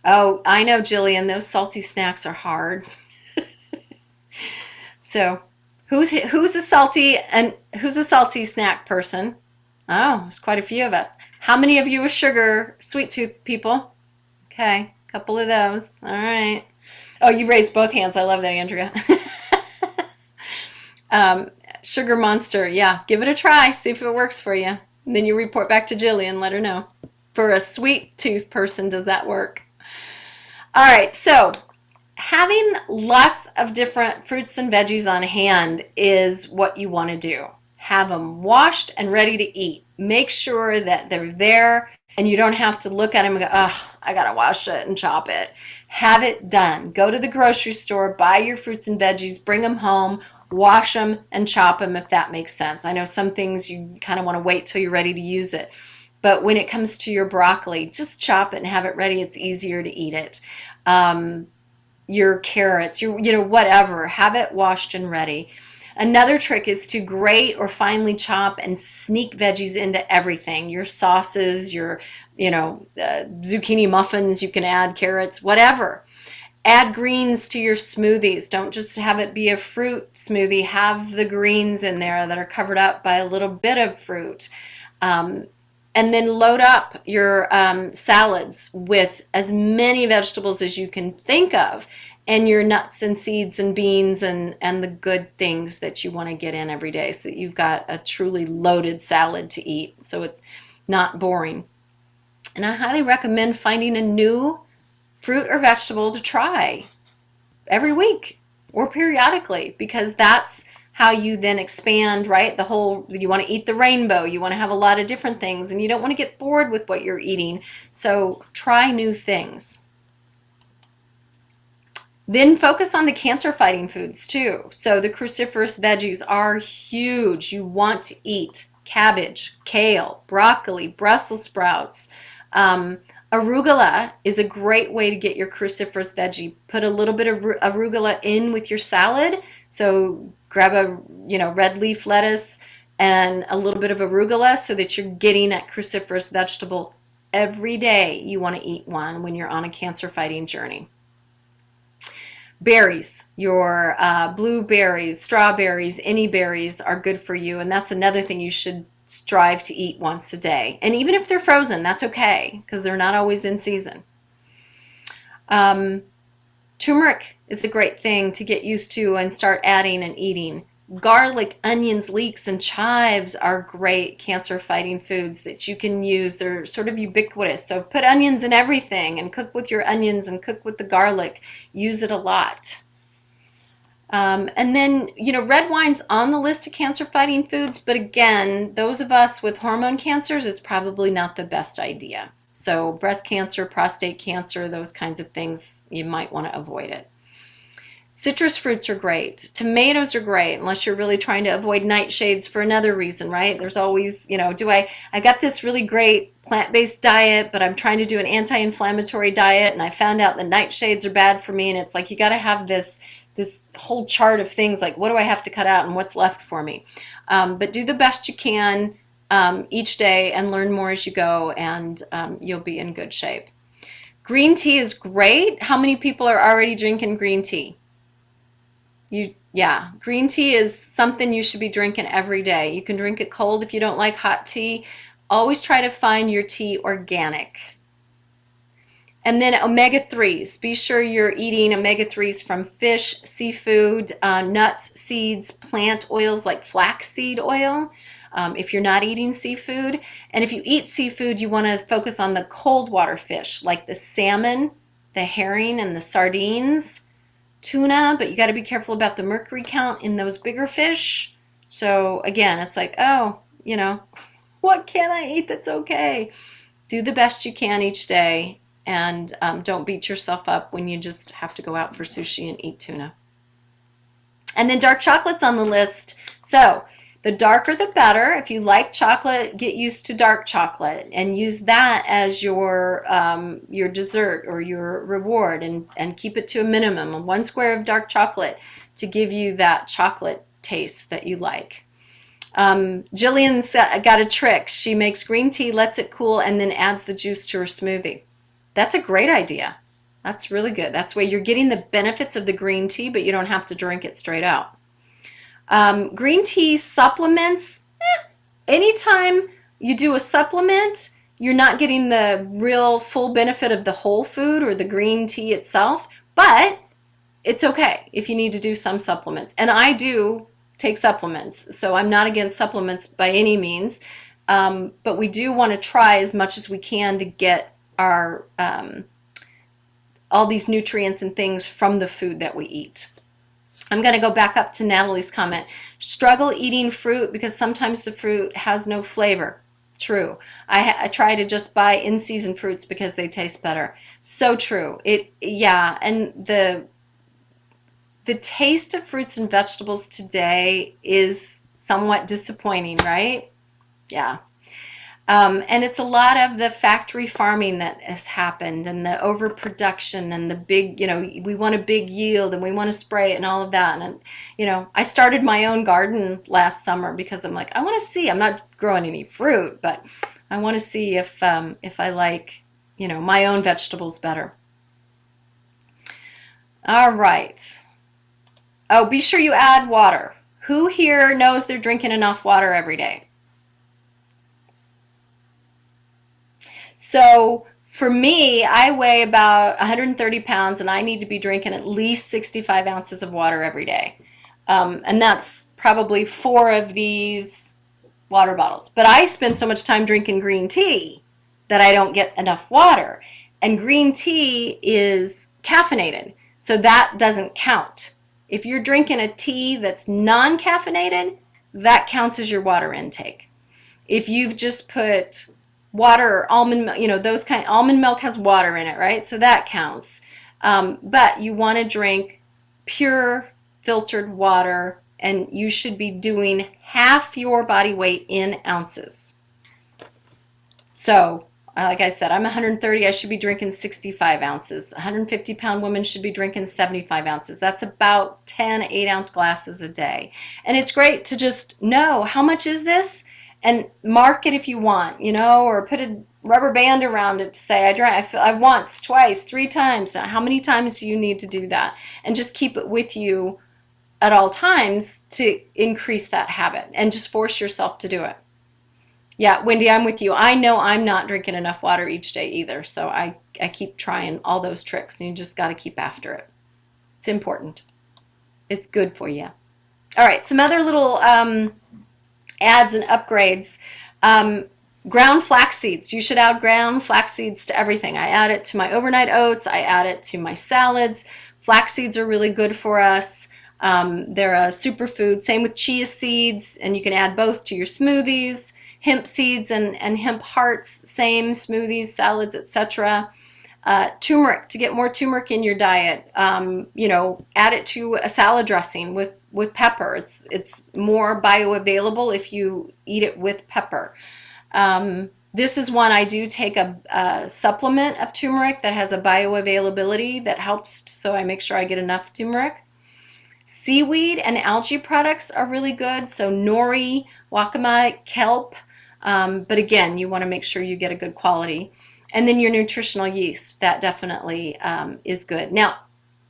Oh, I know, Jillian, those salty snacks are hard. So, who's a salty snack person? Oh, there's quite a few of us. How many of you are sugar sweet tooth people? Okay, a couple of those. All right. Oh, you raised both hands. I love that, Andrea. Sugar monster. Yeah, give it a try. See if it works for you. And then you report back to Jillian. Let her know. For a sweet tooth person, does that work? All right, so having lots of different fruits and veggies on hand is what you want to do. Have them washed and ready to eat. Make sure that they're there and you don't have to look at them and go, oh, I got to wash it and chop it. Have it done. Go to the grocery store, buy your fruits and veggies, bring them home, wash them and chop them if that makes sense. I know some things you kind of want to wait till you're ready to use it. But when it comes to your broccoli, just chop it and have it ready. It's easier to eat it. Your carrots, whatever, have it washed and ready. Another trick is to grate or finely chop and sneak veggies into everything. Your sauces, your zucchini muffins, you can add carrots, whatever. Add greens to your smoothies. Don't just have it be a fruit smoothie. Have the greens in there that are covered up by a little bit of fruit. And then load up your salads with as many vegetables as you can think of, and your nuts and seeds and beans and the good things that you want to get in every day so that you've got a truly loaded salad to eat so it's not boring. And I highly recommend finding a new fruit or vegetable to try every week or periodically, because that's how you then expand, right? You want to eat the rainbow, you want to have a lot of different things, and you don't want to get bored with what you're eating. So try new things. Then focus on the cancer-fighting foods too. So the cruciferous veggies are huge. You want to eat cabbage, kale, broccoli, Brussels sprouts. Arugula is a great way to get your cruciferous veggie. Put a little bit of arugula in with your salad. So grab a red leaf lettuce and a little bit of arugula so that you're getting that cruciferous vegetable every day. You want to eat one when you're on a cancer fighting journey. Berries, your blueberries, strawberries, any berries are good for you, and that's another thing you should strive to eat once a day. And even if they're frozen, that's okay because they're not always in season. Turmeric is a great thing to get used to and start adding and eating. Garlic, onions, leeks, and chives are great cancer-fighting foods that you can use. They're sort of ubiquitous. So put onions in everything and cook with your onions and cook with the garlic. Use it a lot. And then, red wine's on the list of cancer-fighting foods, but again, those of us with hormone cancers, it's probably not the best idea. So breast cancer, prostate cancer, those kinds of things, you might want to avoid it. Citrus fruits are great. Tomatoes are great, unless you're really trying to avoid nightshades for another reason, right? There's always, I got this really great plant-based diet, but I'm trying to do an anti-inflammatory diet, and I found out the nightshades are bad for me, and it's like you got to have this whole chart of things, like what do I have to cut out and what's left for me. But do the best you can each day and learn more as you go, and you'll be in good shape. Green tea is great. How many people are already drinking green tea? Green tea is something you should be drinking every day. You can drink it cold if you don't like hot tea. Always try to find your tea organic. And then omega-3s. Be sure you're eating omega-3s from fish, seafood, nuts, seeds, plant oils like flaxseed oil if you're not eating seafood. And if you eat seafood, you want to focus on the cold water fish like the salmon, the herring, and the sardines. Tuna, but you got to be careful about the mercury count in those bigger fish. So again, it's like, What can I eat that's okay? Do the best you can each day, and don't beat yourself up when you just have to go out for sushi and eat tuna. And then dark chocolate's on the list. So the darker the better. If you like chocolate, get used to dark chocolate and use that as your dessert or your reward, and keep it to a minimum, 1 square of dark chocolate to give you that chocolate taste that you like. Jillian's got a trick. She makes green tea, lets it cool, and then adds the juice to her smoothie. That's a great idea. That's really good. That's where you're getting the benefits of the green tea, but you don't have to drink it straight out. Green tea supplements, anytime you do a supplement, you're not getting the real full benefit of the whole food or the green tea itself, but it's okay if you need to do some supplements. And I do take supplements, so I'm not against supplements by any means, but we do want to try as much as we can to get our all these nutrients and things from the food that we eat. I'm going to go back up to Natalie's comment. Struggle eating fruit because sometimes the fruit has no flavor. True. I try to just buy in-season fruits because they taste better. So true. Yeah, and the taste of fruits and vegetables today is somewhat disappointing, right? Yeah. And it's a lot of the factory farming that has happened, and the overproduction, and the big, we want a big yield and we want to spray it and all of that. And, I started my own garden last summer because I'm like, I want to see, I'm not growing any fruit, but I want to see if I like, my own vegetables better. All right. Oh, be sure you add water. Who here knows they're drinking enough water every day? So for me, I weigh about 130 pounds, and I need to be drinking at least 65 ounces of water every day. And that's probably 4 of these water bottles. But I spend so much time drinking green tea that I don't get enough water. And green tea is caffeinated, so that doesn't count. If you're drinking a tea that's non-caffeinated, that counts as your water intake. If you've just put water or almond milk, almond milk has water in it, right? So that counts. But you want to drink pure filtered water, and you should be doing half your body weight in ounces. So, like I said, I'm 130, I should be drinking 65 ounces. 150-pound woman should be drinking 75 ounces. That's about 10 8-ounce glasses a day. And it's great to just know how much is this, and mark it if you want, or put a rubber band around it to say, I once, twice, 3 times. Now, how many times do you need to do that? And just keep it with you at all times to increase that habit, and just force yourself to do it. Yeah, Wendy, I'm with you. I know I'm not drinking enough water each day either, so I keep trying all those tricks, and you just got to keep after it. It's important. It's good for you. All right, some other little adds and upgrades. Ground flax seeds. You should add ground flax seeds to everything. I add it to my overnight oats. I add it to my salads. Flax seeds are really good for us. They're a superfood. Same with chia seeds, and you can add both to your smoothies. Hemp seeds and hemp hearts, same, smoothies, salads, etc. Turmeric, to get more turmeric in your diet. Add it to a salad dressing with pepper. It's more bioavailable if you eat it with pepper. This is one I do take a supplement of turmeric that has a bioavailability that helps, so I make sure I get enough turmeric. Seaweed and algae products are really good, so nori, wakame, kelp, but again, you want to make sure you get a good quality. And then your nutritional yeast, that definitely is good. Now,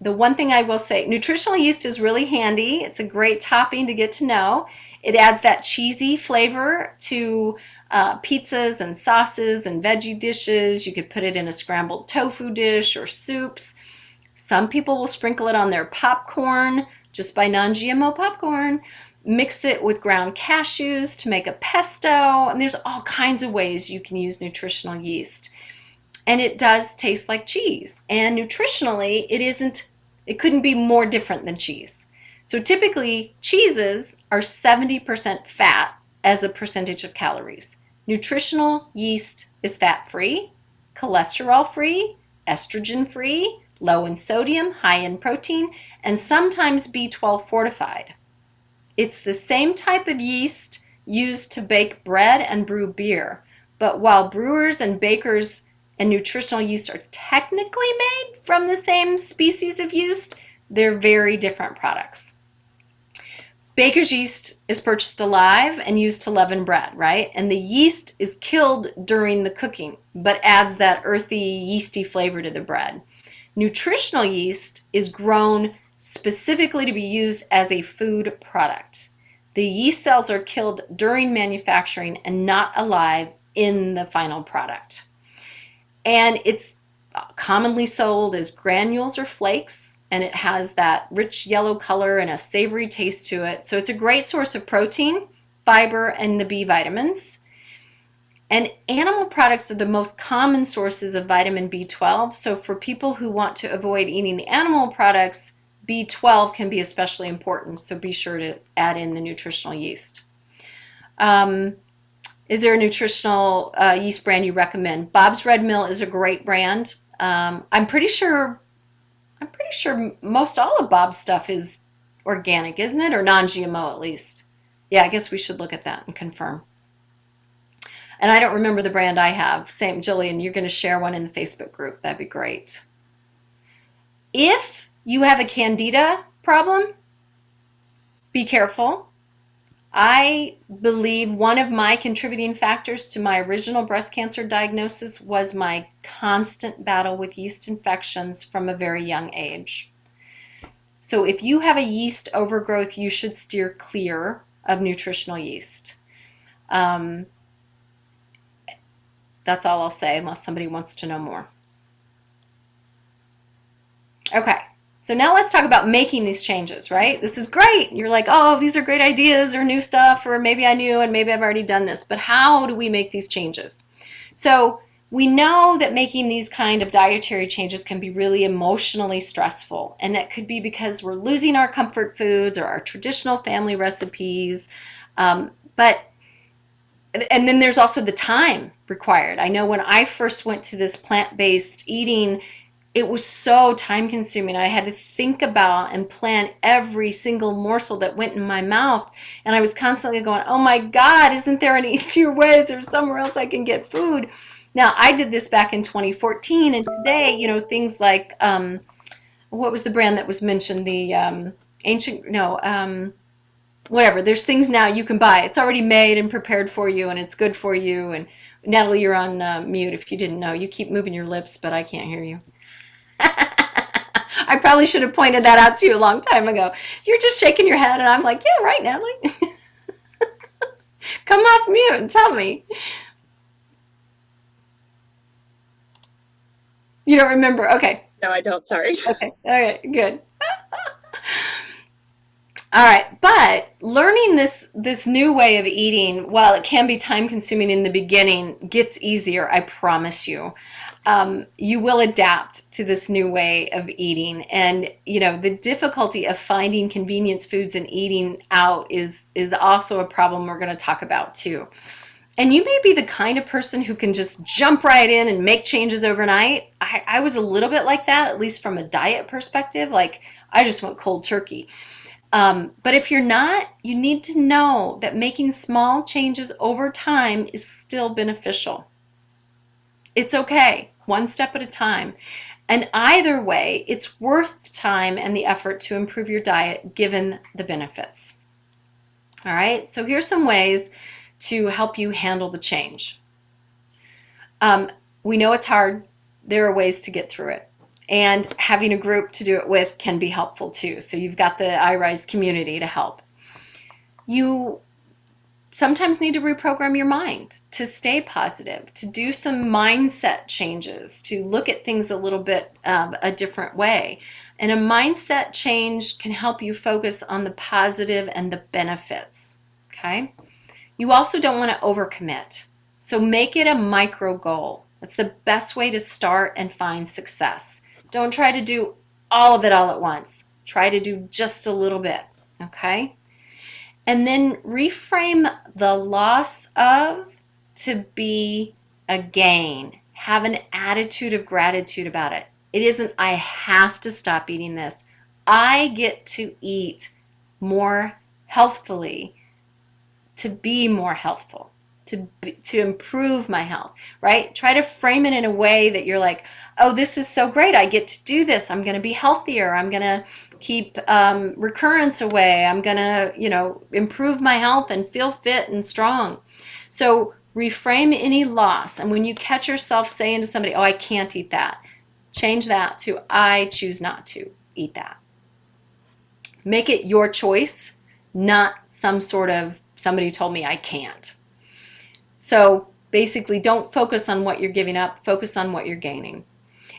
the one thing I will say, nutritional yeast is really handy. It's a great topping to get to know. It adds that cheesy flavor to pizzas and sauces and veggie dishes. You could put it in a scrambled tofu dish or soups. Some people will sprinkle it on their popcorn, just buy non-GMO popcorn. Mix it with ground cashews to make a pesto. And there's all kinds of ways you can use nutritional yeast. And it does taste like cheese. And nutritionally, it couldn't be more different than cheese. So typically, cheeses are 70% fat as a percentage of calories. Nutritional yeast is fat-free, cholesterol-free, estrogen-free, low in sodium, high in protein, and sometimes B12 fortified. It's the same type of yeast used to bake bread and brew beer, but while brewers and bakers and nutritional yeast are technically made from the same species of yeast, they're very different products. Baker's yeast is purchased alive and used to leaven bread, right? And the yeast is killed during the cooking, but adds that earthy, yeasty flavor to the bread. Nutritional yeast is grown specifically to be used as a food product. The yeast cells are killed during manufacturing and not alive in the final product. And it's commonly sold as granules or flakes, and it has that rich yellow color and a savory taste to it. So it's a great source of protein, fiber, and the B vitamins. And animal products are the most common sources of vitamin B12. So for people who want to avoid eating the animal products, B12 can be especially important. So be sure to add in the nutritional yeast. Is there a nutritional yeast brand you recommend? Bob's Red Mill is a great brand. I'm pretty sure most all of Bob's stuff is organic, isn't it? Or non-GMO at least. Yeah, I guess we should look at that and confirm. And I don't remember the brand I have. Same, Jillian, you're going to share one in the Facebook group. That'd be great. If you have a candida problem, be careful. I believe one of my contributing factors to my original breast cancer diagnosis was my constant battle with yeast infections from a very young age. So if you have a yeast overgrowth, you should steer clear of nutritional yeast. That's all I'll say unless somebody wants to know more. Okay. So now let's talk about making these changes, right? This is great. You're like, oh, these are great ideas or new stuff, or maybe I knew and maybe I've already done this. But how do we make these changes? So we know that making these kind of dietary changes can be really emotionally stressful. And that could be because we're losing our comfort foods or our traditional family recipes. And then there's also the time required. I know when I first went to this plant-based eating, it was so time consuming. I had to think about and plan every single morsel that went in my mouth. And I was constantly going, oh my God, isn't there an easier way? Is there somewhere else I can get food? Now, I did this back in 2014. And today, you know, things like, what was the brand that was mentioned? The whatever. There's things now you can buy. It's already made and prepared for you, and it's good for you. And Natalie, you're on mute if you didn't know. You keep moving your lips, but I can't hear you. I probably should have pointed that out to you a long time ago. You're just shaking your head, and I'm like, yeah, right, Natalie. Come off mute and tell me. You don't remember? Okay. No, I don't. Sorry. Okay. All right. Good. All right, but learning this new way of eating, while it can be time consuming in the beginning, gets easier, I promise you. You will adapt to this new way of eating, and you know the difficulty of finding convenience foods and eating out is also a problem we're going to talk about too. And you may be the kind of person who can just jump right in and make changes overnight. I was a little bit like that, at least from a diet perspective. Like I just went cold turkey. But if you're not, you need to know that making small changes over time is still beneficial. It's okay, one step at a time. And either way, it's worth the time and the effort to improve your diet given the benefits. All right, so here's some ways to help you handle the change. We know it's hard. There are ways to get through it. And having a group to do it with can be helpful too. So you've got the iRise community to help. You sometimes need to reprogram your mind to stay positive, to do some mindset changes, to look at things a little bit a different way. And a mindset change can help you focus on the positive and the benefits. Okay? You also don't want to overcommit. So make it a micro goal. That's the best way to start and find success. Don't try to do all of it all at once. Try to do just a little bit, okay? And then reframe the loss of to be a gain. Have an attitude of gratitude about it. It isn't, I have to stop eating this. I get to eat more healthfully, to be more healthful, to improve my health, right? Try to frame it in a way that you're like, oh, this is so great. I get to do this. I'm going to be healthier. I'm going to keep recurrence away. I'm going to, improve my health and feel fit and strong. So reframe any loss. And when you catch yourself saying to somebody, oh, I can't eat that, change that to, I choose not to eat that. Make it your choice, not some sort of somebody told me I can't. So basically, don't focus on what you're giving up, focus on what you're gaining.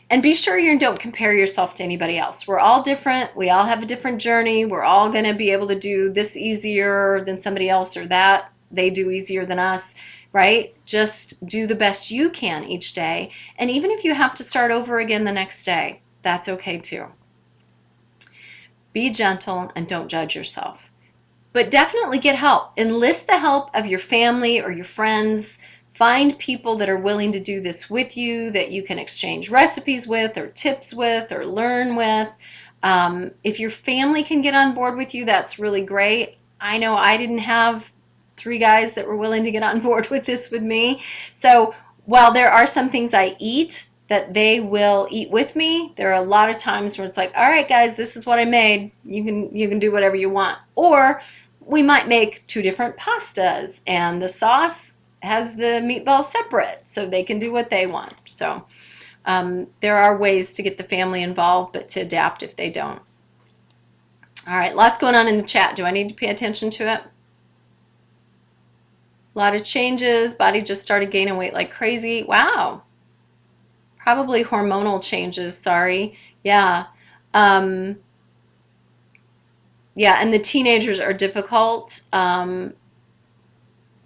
And be sure you don't compare yourself to anybody else. We're all different. We all have a different journey. We're all going to be able to do this easier than somebody else, or that they do easier than us, right? Just do the best you can each day. And even if you have to start over again the next day, that's okay too. Be gentle and don't judge yourself. But definitely get help. Enlist the help of your family or your friends. Find people that are willing to do this with you, that you can exchange recipes with or tips with or learn with. If your family can get on board with you, that's really great. I know I didn't have 3 guys that were willing to get on board with this with me. So while there are some things I eat that they will eat with me, there are a lot of times where it's like, all right, guys, this is what I made. You can do whatever you want. Or we might make 2 different pastas, and the sauce has the meatballs separate, so they can do what they want. So there are ways to get the family involved, but to adapt if they don't. All right, lots going on in the chat. Do I need to pay attention to it? A lot of changes. Body just started gaining weight like crazy. Wow. Probably hormonal changes, sorry. Yeah. Yeah, and the teenagers are difficult.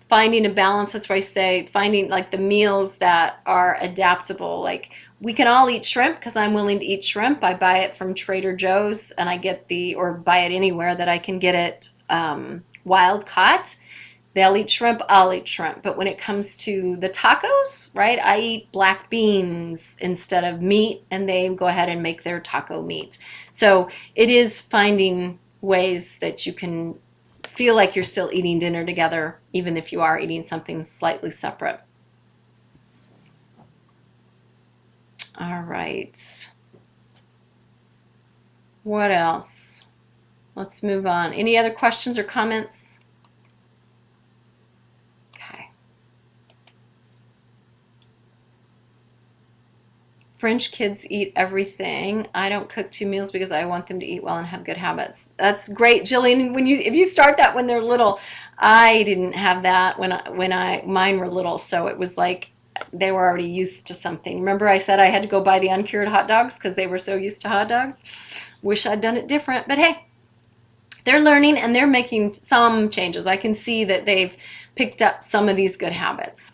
Finding a balance, that's why I say finding like the meals that are adaptable. Like we can all eat shrimp because I'm willing to eat shrimp. I buy it from Trader Joe's and I get or buy it anywhere that I can get it wild caught. They'll eat shrimp, I'll eat shrimp. But when it comes to the tacos, right, I eat black beans instead of meat, and they go ahead and make their taco meat. So it is finding ways that you can feel like you're still eating dinner together, even if you are eating something slightly separate. All right. What else? Let's move on. Any other questions or comments? Okay. French kids eat everything. I don't cook 2 meals because I want them to eat well and have good habits. That's great, Jillian. If you start that when they're little, I didn't have that when mine were little, so it was like they were already used to something. Remember I said I had to go buy the uncured hot dogs because they were so used to hot dogs? Wish I'd done it different, but hey, they're learning and they're making some changes. I can see that they've picked up some of these good habits.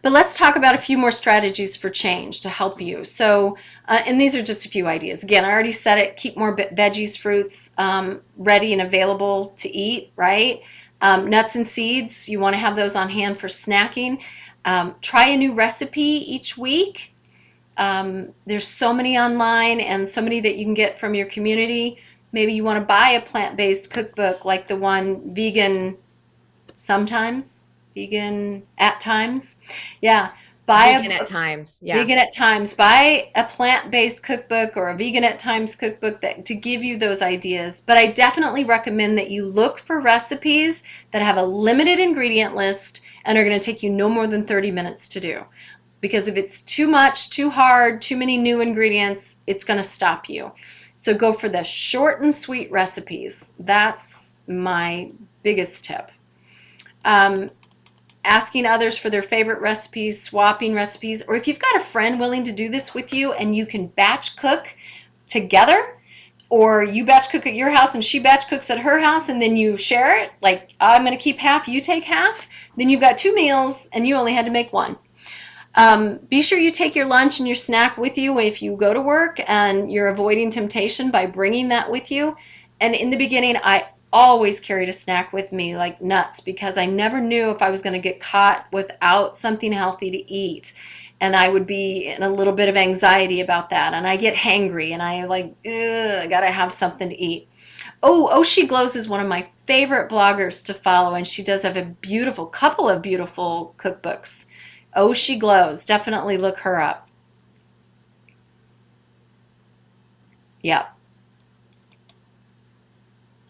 But let's talk about a few more strategies for change to help you. So, and these are just a few ideas. Again, I already said it, keep more veggies, fruits ready and available to eat, right? Nuts and seeds, you want to have those on hand for snacking. Try a new recipe each week. There's so many online and so many that you can get from your community. Maybe you want to buy a plant-based cookbook like the one Vegan Sometimes, Vegan at Times. Yeah. Vegan at Times. Yeah. Vegan at Times. Buy a plant-based cookbook or a Vegan at Times cookbook to give you those ideas. But I definitely recommend that you look for recipes that have a limited ingredient list and are going to take you no more than 30 minutes to do. Because if it's too much, too hard, too many new ingredients, it's going to stop you. So go for the short and sweet recipes. That's my biggest tip. Asking others for their favorite recipes, swapping recipes, or if you've got a friend willing to do this with you and you can batch cook together, or you batch cook at your house and she batch cooks at her house and then you share it, like I'm going to keep half, you take half, then you've got 2 meals and you only had to make 1. Be sure you take your lunch and your snack with you if you go to work and you're avoiding temptation by bringing that with you. And in the beginning, I always carried a snack with me like nuts because I never knew if I was going to get caught without something healthy to eat. And I would be in a little bit of anxiety about that. And I get hangry and I like, ugh, I got to have something to eat. Oh, She Glows is one of my favorite bloggers to follow, and she does have a beautiful couple of beautiful cookbooks. Oh, She Glows. Definitely look her up. Yep.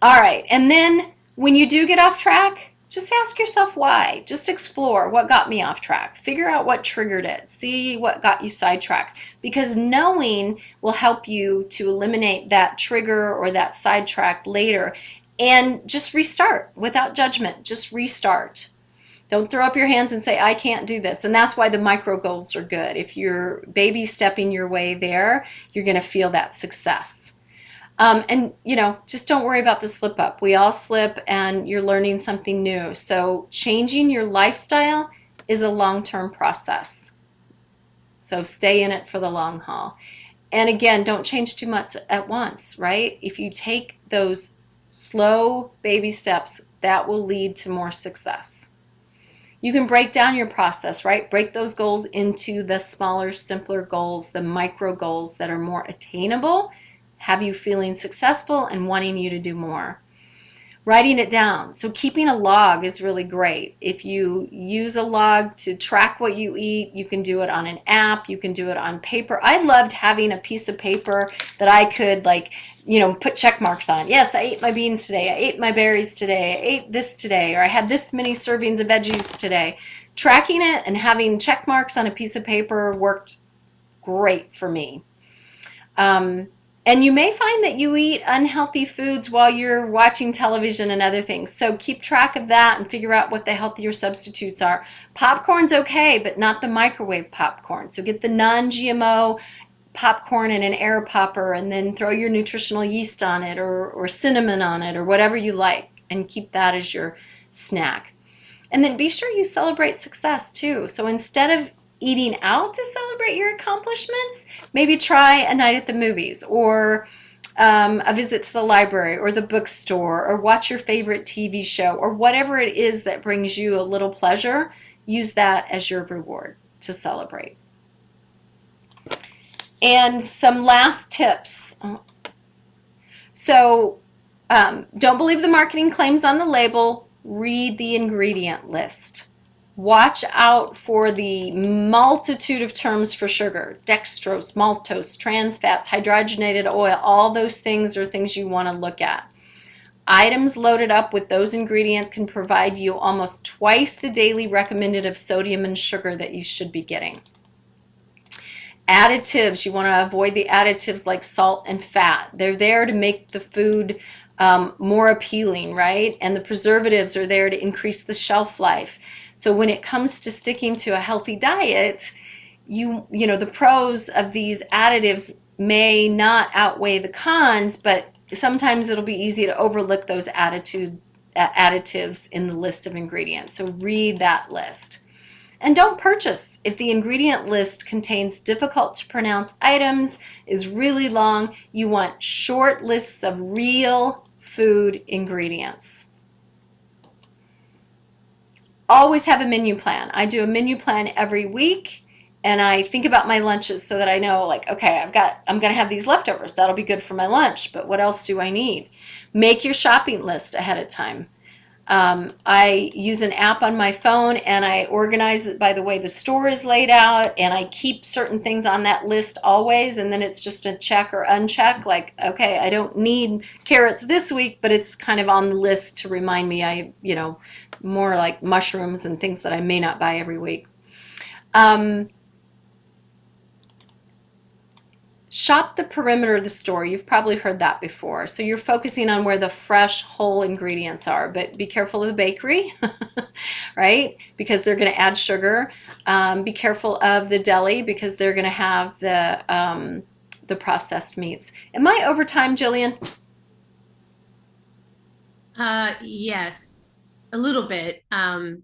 All right. And then when you do get off track, just ask yourself why. Just explore what got me off track. Figure out what triggered it. See what got you sidetracked. Because knowing will help you to eliminate that trigger or that sidetrack later and just restart without judgment. Just restart. Don't throw up your hands and say, I can't do this. And that's why the micro goals are good. If you're baby stepping your way there, you're going to feel that success. And, just don't worry about the slip up. We all slip and you're learning something new. So changing your lifestyle is a long-term process. So stay in it for the long haul. And again, don't change too much at once, right? If you take those slow baby steps, that will lead to more success. You can break down your process, right? Break those goals into the smaller, simpler goals, the micro goals that are more attainable, have you feeling successful and wanting you to do more. Writing it down. So keeping a log is really great. If you use a log to track what you eat, you can do it on an app, you can do it on paper. I loved having a piece of paper that I could put check marks on. Yes, I ate my beans today. I ate my berries today. I ate this today, or I had this many servings of veggies today. Tracking it and having check marks on a piece of paper worked great for me. And you may find that you eat unhealthy foods while you're watching television and other things. So keep track of that and figure out what the healthier substitutes are. Popcorn's okay, but not the microwave popcorn. So get the non-GMO popcorn in an air popper and then throw your nutritional yeast on it or cinnamon on it or whatever you like and keep that as your snack. And then be sure you celebrate success too. So instead of eating out to celebrate your accomplishments, maybe try a night at the movies or a visit to the library or the bookstore or watch your favorite TV show or whatever it is that brings you a little pleasure. Use that as your reward to celebrate. And some last tips. So don't believe the marketing claims on the label. Read the ingredient list. Watch out for the multitude of terms for sugar: dextrose, maltose, trans fats, hydrogenated oil. All those things are things you want to look at. Items loaded up with those ingredients can provide you almost twice the daily recommended of sodium and sugar that you should be getting. Additives, you want to avoid the additives like salt and fat. They're there to make the food more appealing, right? And the preservatives are there to increase the shelf life. So when it comes to sticking to a healthy diet, the pros of these additives may not outweigh the cons, but sometimes it'll be easy to overlook those additives in the list of ingredients. So read that list. And don't purchase if the ingredient list contains difficult to pronounce items, is really long. You want short lists of real food ingredients. Always have a menu plan. I do a menu plan every week, and I think about my lunches so that I know, okay, I'm going to have these leftovers. That'll be good for my lunch, but what else do I need? Make your shopping list ahead of time. I use an app on my phone, and I organize it by the way the store is laid out, and I keep certain things on that list always, and then it's just a check or uncheck, okay, I don't need carrots this week, but it's kind of on the list to remind me more like mushrooms and things that I may not buy every week. Shop the perimeter of the store. You've probably heard that before. So you're focusing on where the fresh, whole ingredients are, but be careful of the bakery, right? Because they're going to add sugar. Be careful of the deli because they're going to have the processed meats. Am I over time, Jillian? Yes, a little bit.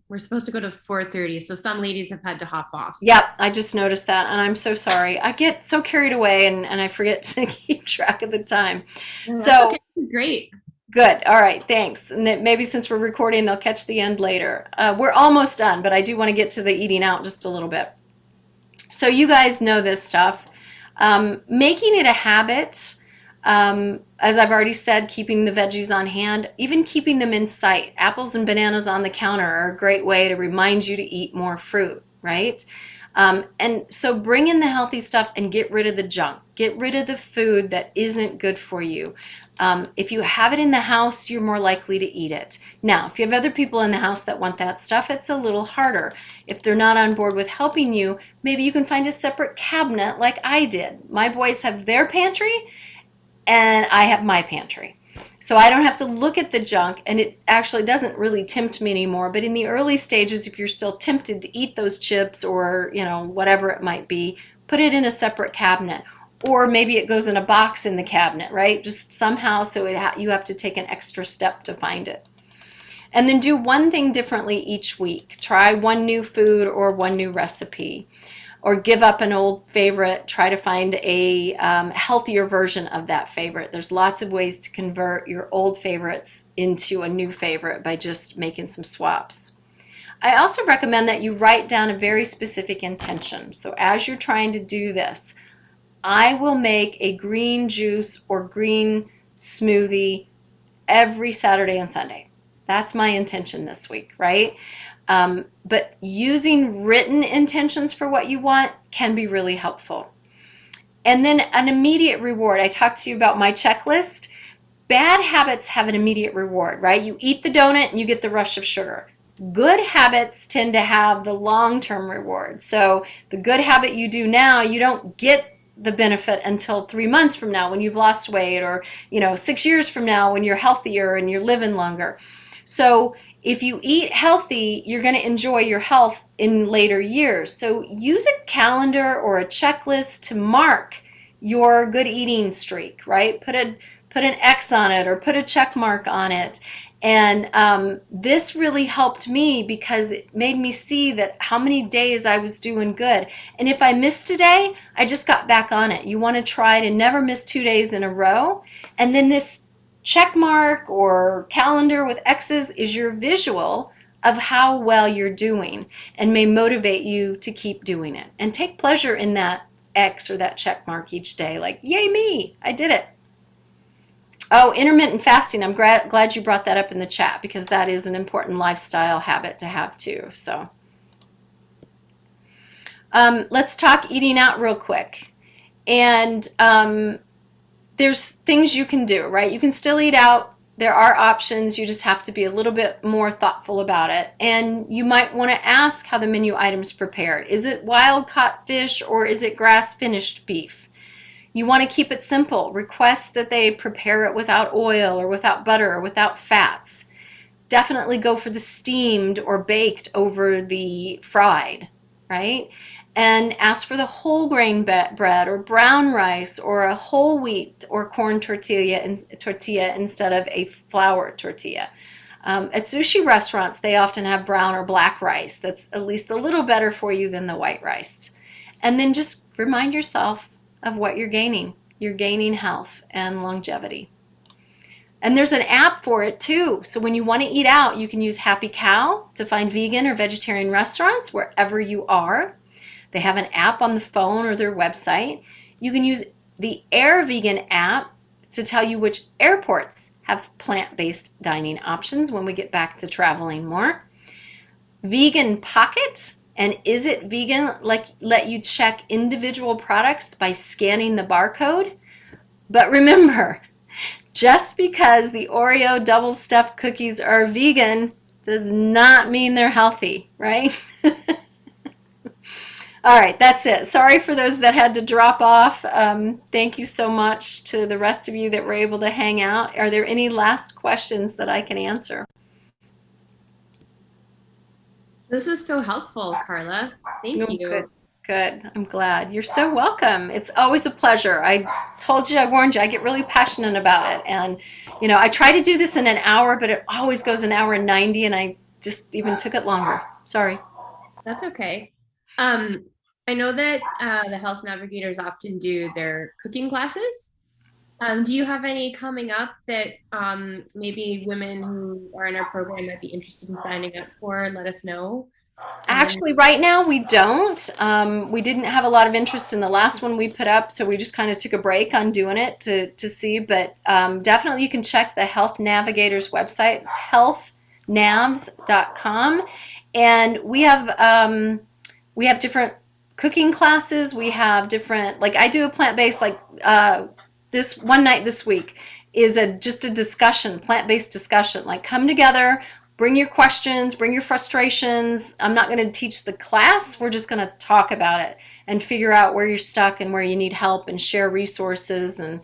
We're supposed to go to 4:30, so some ladies have had to hop off. Yep, I just noticed that, and I'm so sorry. I get so carried away, and I forget to keep track of the time. So okay. Great. Good. All right. Thanks. And then maybe since we're recording, they'll catch the end later. We're almost done, but I do want to get to the eating out just a little bit. So you guys know this stuff. Making it a habit, as I've already said, keeping the veggies on hand, even keeping them in sight. Apples and bananas on the counter are a great way to remind you to eat more fruit, right? And so bring in the healthy stuff and get rid of the junk. Get rid of the food that isn't good for you. If you have it in the house, you're more likely to eat it. Now, if you have other people in the house that want that stuff, it's a little harder. If they're not on board with helping you, maybe you can find a separate cabinet like I did. My boys have their pantry and I have my pantry. So I don't have to look at the junk, and it actually doesn't really tempt me anymore. But in the early stages, if you're still tempted to eat those chips or, whatever it might be, put it in a separate cabinet. Or maybe it goes in a box in the cabinet, right? Just somehow so you have to take an extra step to find it. And then do one thing differently each week. Try one new food or one new recipe. Or give up an old favorite, try to find a healthier version of that favorite. There's lots of ways to convert your old favorites into a new favorite by just making some swaps. I also recommend that you write down a very specific intention. So as you're trying to do this, I will make a green juice or green smoothie every Saturday and Sunday. That's my intention this week, right? But using written intentions for what you want can be really helpful. And then an immediate reward. I talked to you about my checklist. Bad habits have an immediate reward, right? You eat the donut and you get the rush of sugar. Good habits tend to have the long-term reward. So the good habit you do now, you don't get the benefit until 3 months from now when you've lost weight, or 6 years from now when you're healthier and you're living longer. So if you eat healthy, you're going to enjoy your health in later years. So use a calendar or a checklist to mark your good eating streak, right? Put an X on it or put a check mark on it. And this really helped me because it made me see that how many days I was doing good. And if I missed a day, I just got back on it. You want to try to never miss 2 days in a row. And then this check mark or calendar with X's is your visual of how well you're doing and may motivate you to keep doing it. And take pleasure in that X or that check mark each day. Like, yay me, I did it. Oh, intermittent fasting. I'm glad you brought that up in the chat because that is an important lifestyle habit to have too. So let's talk eating out real quick. And there's things you can do, right? You can still eat out. There are options. You just have to be a little bit more thoughtful about it. And you might want to ask how the menu item's prepared. Is it wild caught fish or is it grass finished beef? You want to keep it simple. Request that they prepare it without oil or without butter or without fats. Definitely go for the steamed or baked over the fried, right? And ask for the whole grain bread or brown rice or a whole wheat or corn tortilla instead of a flour tortilla. At sushi restaurants, they often have brown or black rice. That's at least a little better for you than the white rice. And then just remind yourself of what you're gaining. You're gaining health and longevity. And there's an app for it too. So when you want to eat out, you can use Happy Cow to find vegan or vegetarian restaurants wherever you are. They have an app on the phone or their website. You can use the Air Vegan app to tell you which airports have plant-based dining options when we get back to traveling more. Vegan Pocket and Is It Vegan let you check individual products by scanning the barcode. But remember, just because the Oreo double stuffed cookies are vegan does not mean they're healthy, right? All right, that's it. Sorry for those that had to drop off. Thank you so much to the rest of you that were able to hang out. Are there any last questions that I can answer? This was so helpful, Carla. Thank you. Good. Good. I'm glad. You're so welcome. It's always a pleasure. I told you, I warned you, I get really passionate about it. And, I try to do this in an hour, but it always goes an hour and 90, and I just even took it longer. Sorry. That's okay. I know that the health navigators often do their cooking classes. Do you have any coming up that maybe women who are in our program might be interested in signing up for? Let us know. Actually, right now we don't. We didn't have a lot of interest in the last one we put up, so we just kind of took a break on doing it to see. But definitely you can check the Health Navigators website, healthnavs.com. And we have different cooking classes. We have different, like I do a plant-based, like this one night this week is just a discussion, plant-based discussion. Like come together, bring your questions, bring your frustrations. I'm not going to teach the class. We're just going to talk about it and figure out where you're stuck and where you need help and share resources and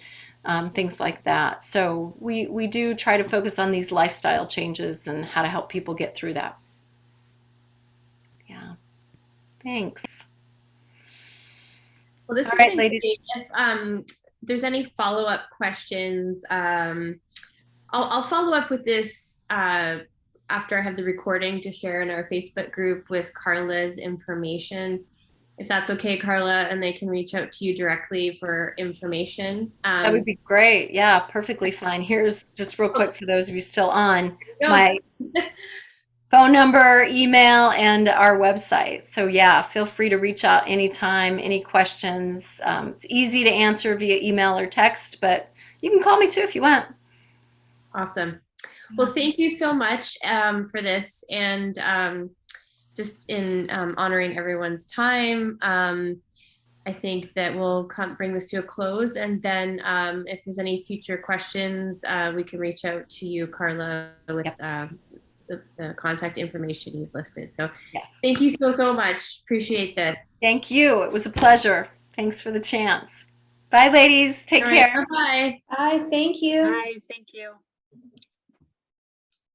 things like that. So we do try to focus on these lifestyle changes and how to help people get through that. Yeah. Thanks. Well, this All has right, been ladies. great. If there's any follow-up questions, I'll follow up with this after I have the recording to share in our Facebook group with Carla's information. If that's okay, Carla, and they can reach out to you directly for information. That would be great. Yeah, perfectly fine. Here's just real quick for those of you still on my phone number, email, and our website. So yeah, feel free to reach out anytime, any questions. It's easy to answer via email or text, but you can call me too if you want. Awesome. Well, thank you so much for this, and just in honoring everyone's time. I think that we'll bring this to a close, and then if there's any future questions, we can reach out to you, Carla, with the contact information you've listed. So yes. Thank you so much. Appreciate this. Thank you. It was a pleasure. Thanks for the chance. Bye, ladies. Take care. Bye-bye. Bye. Thank you. Bye. Thank you.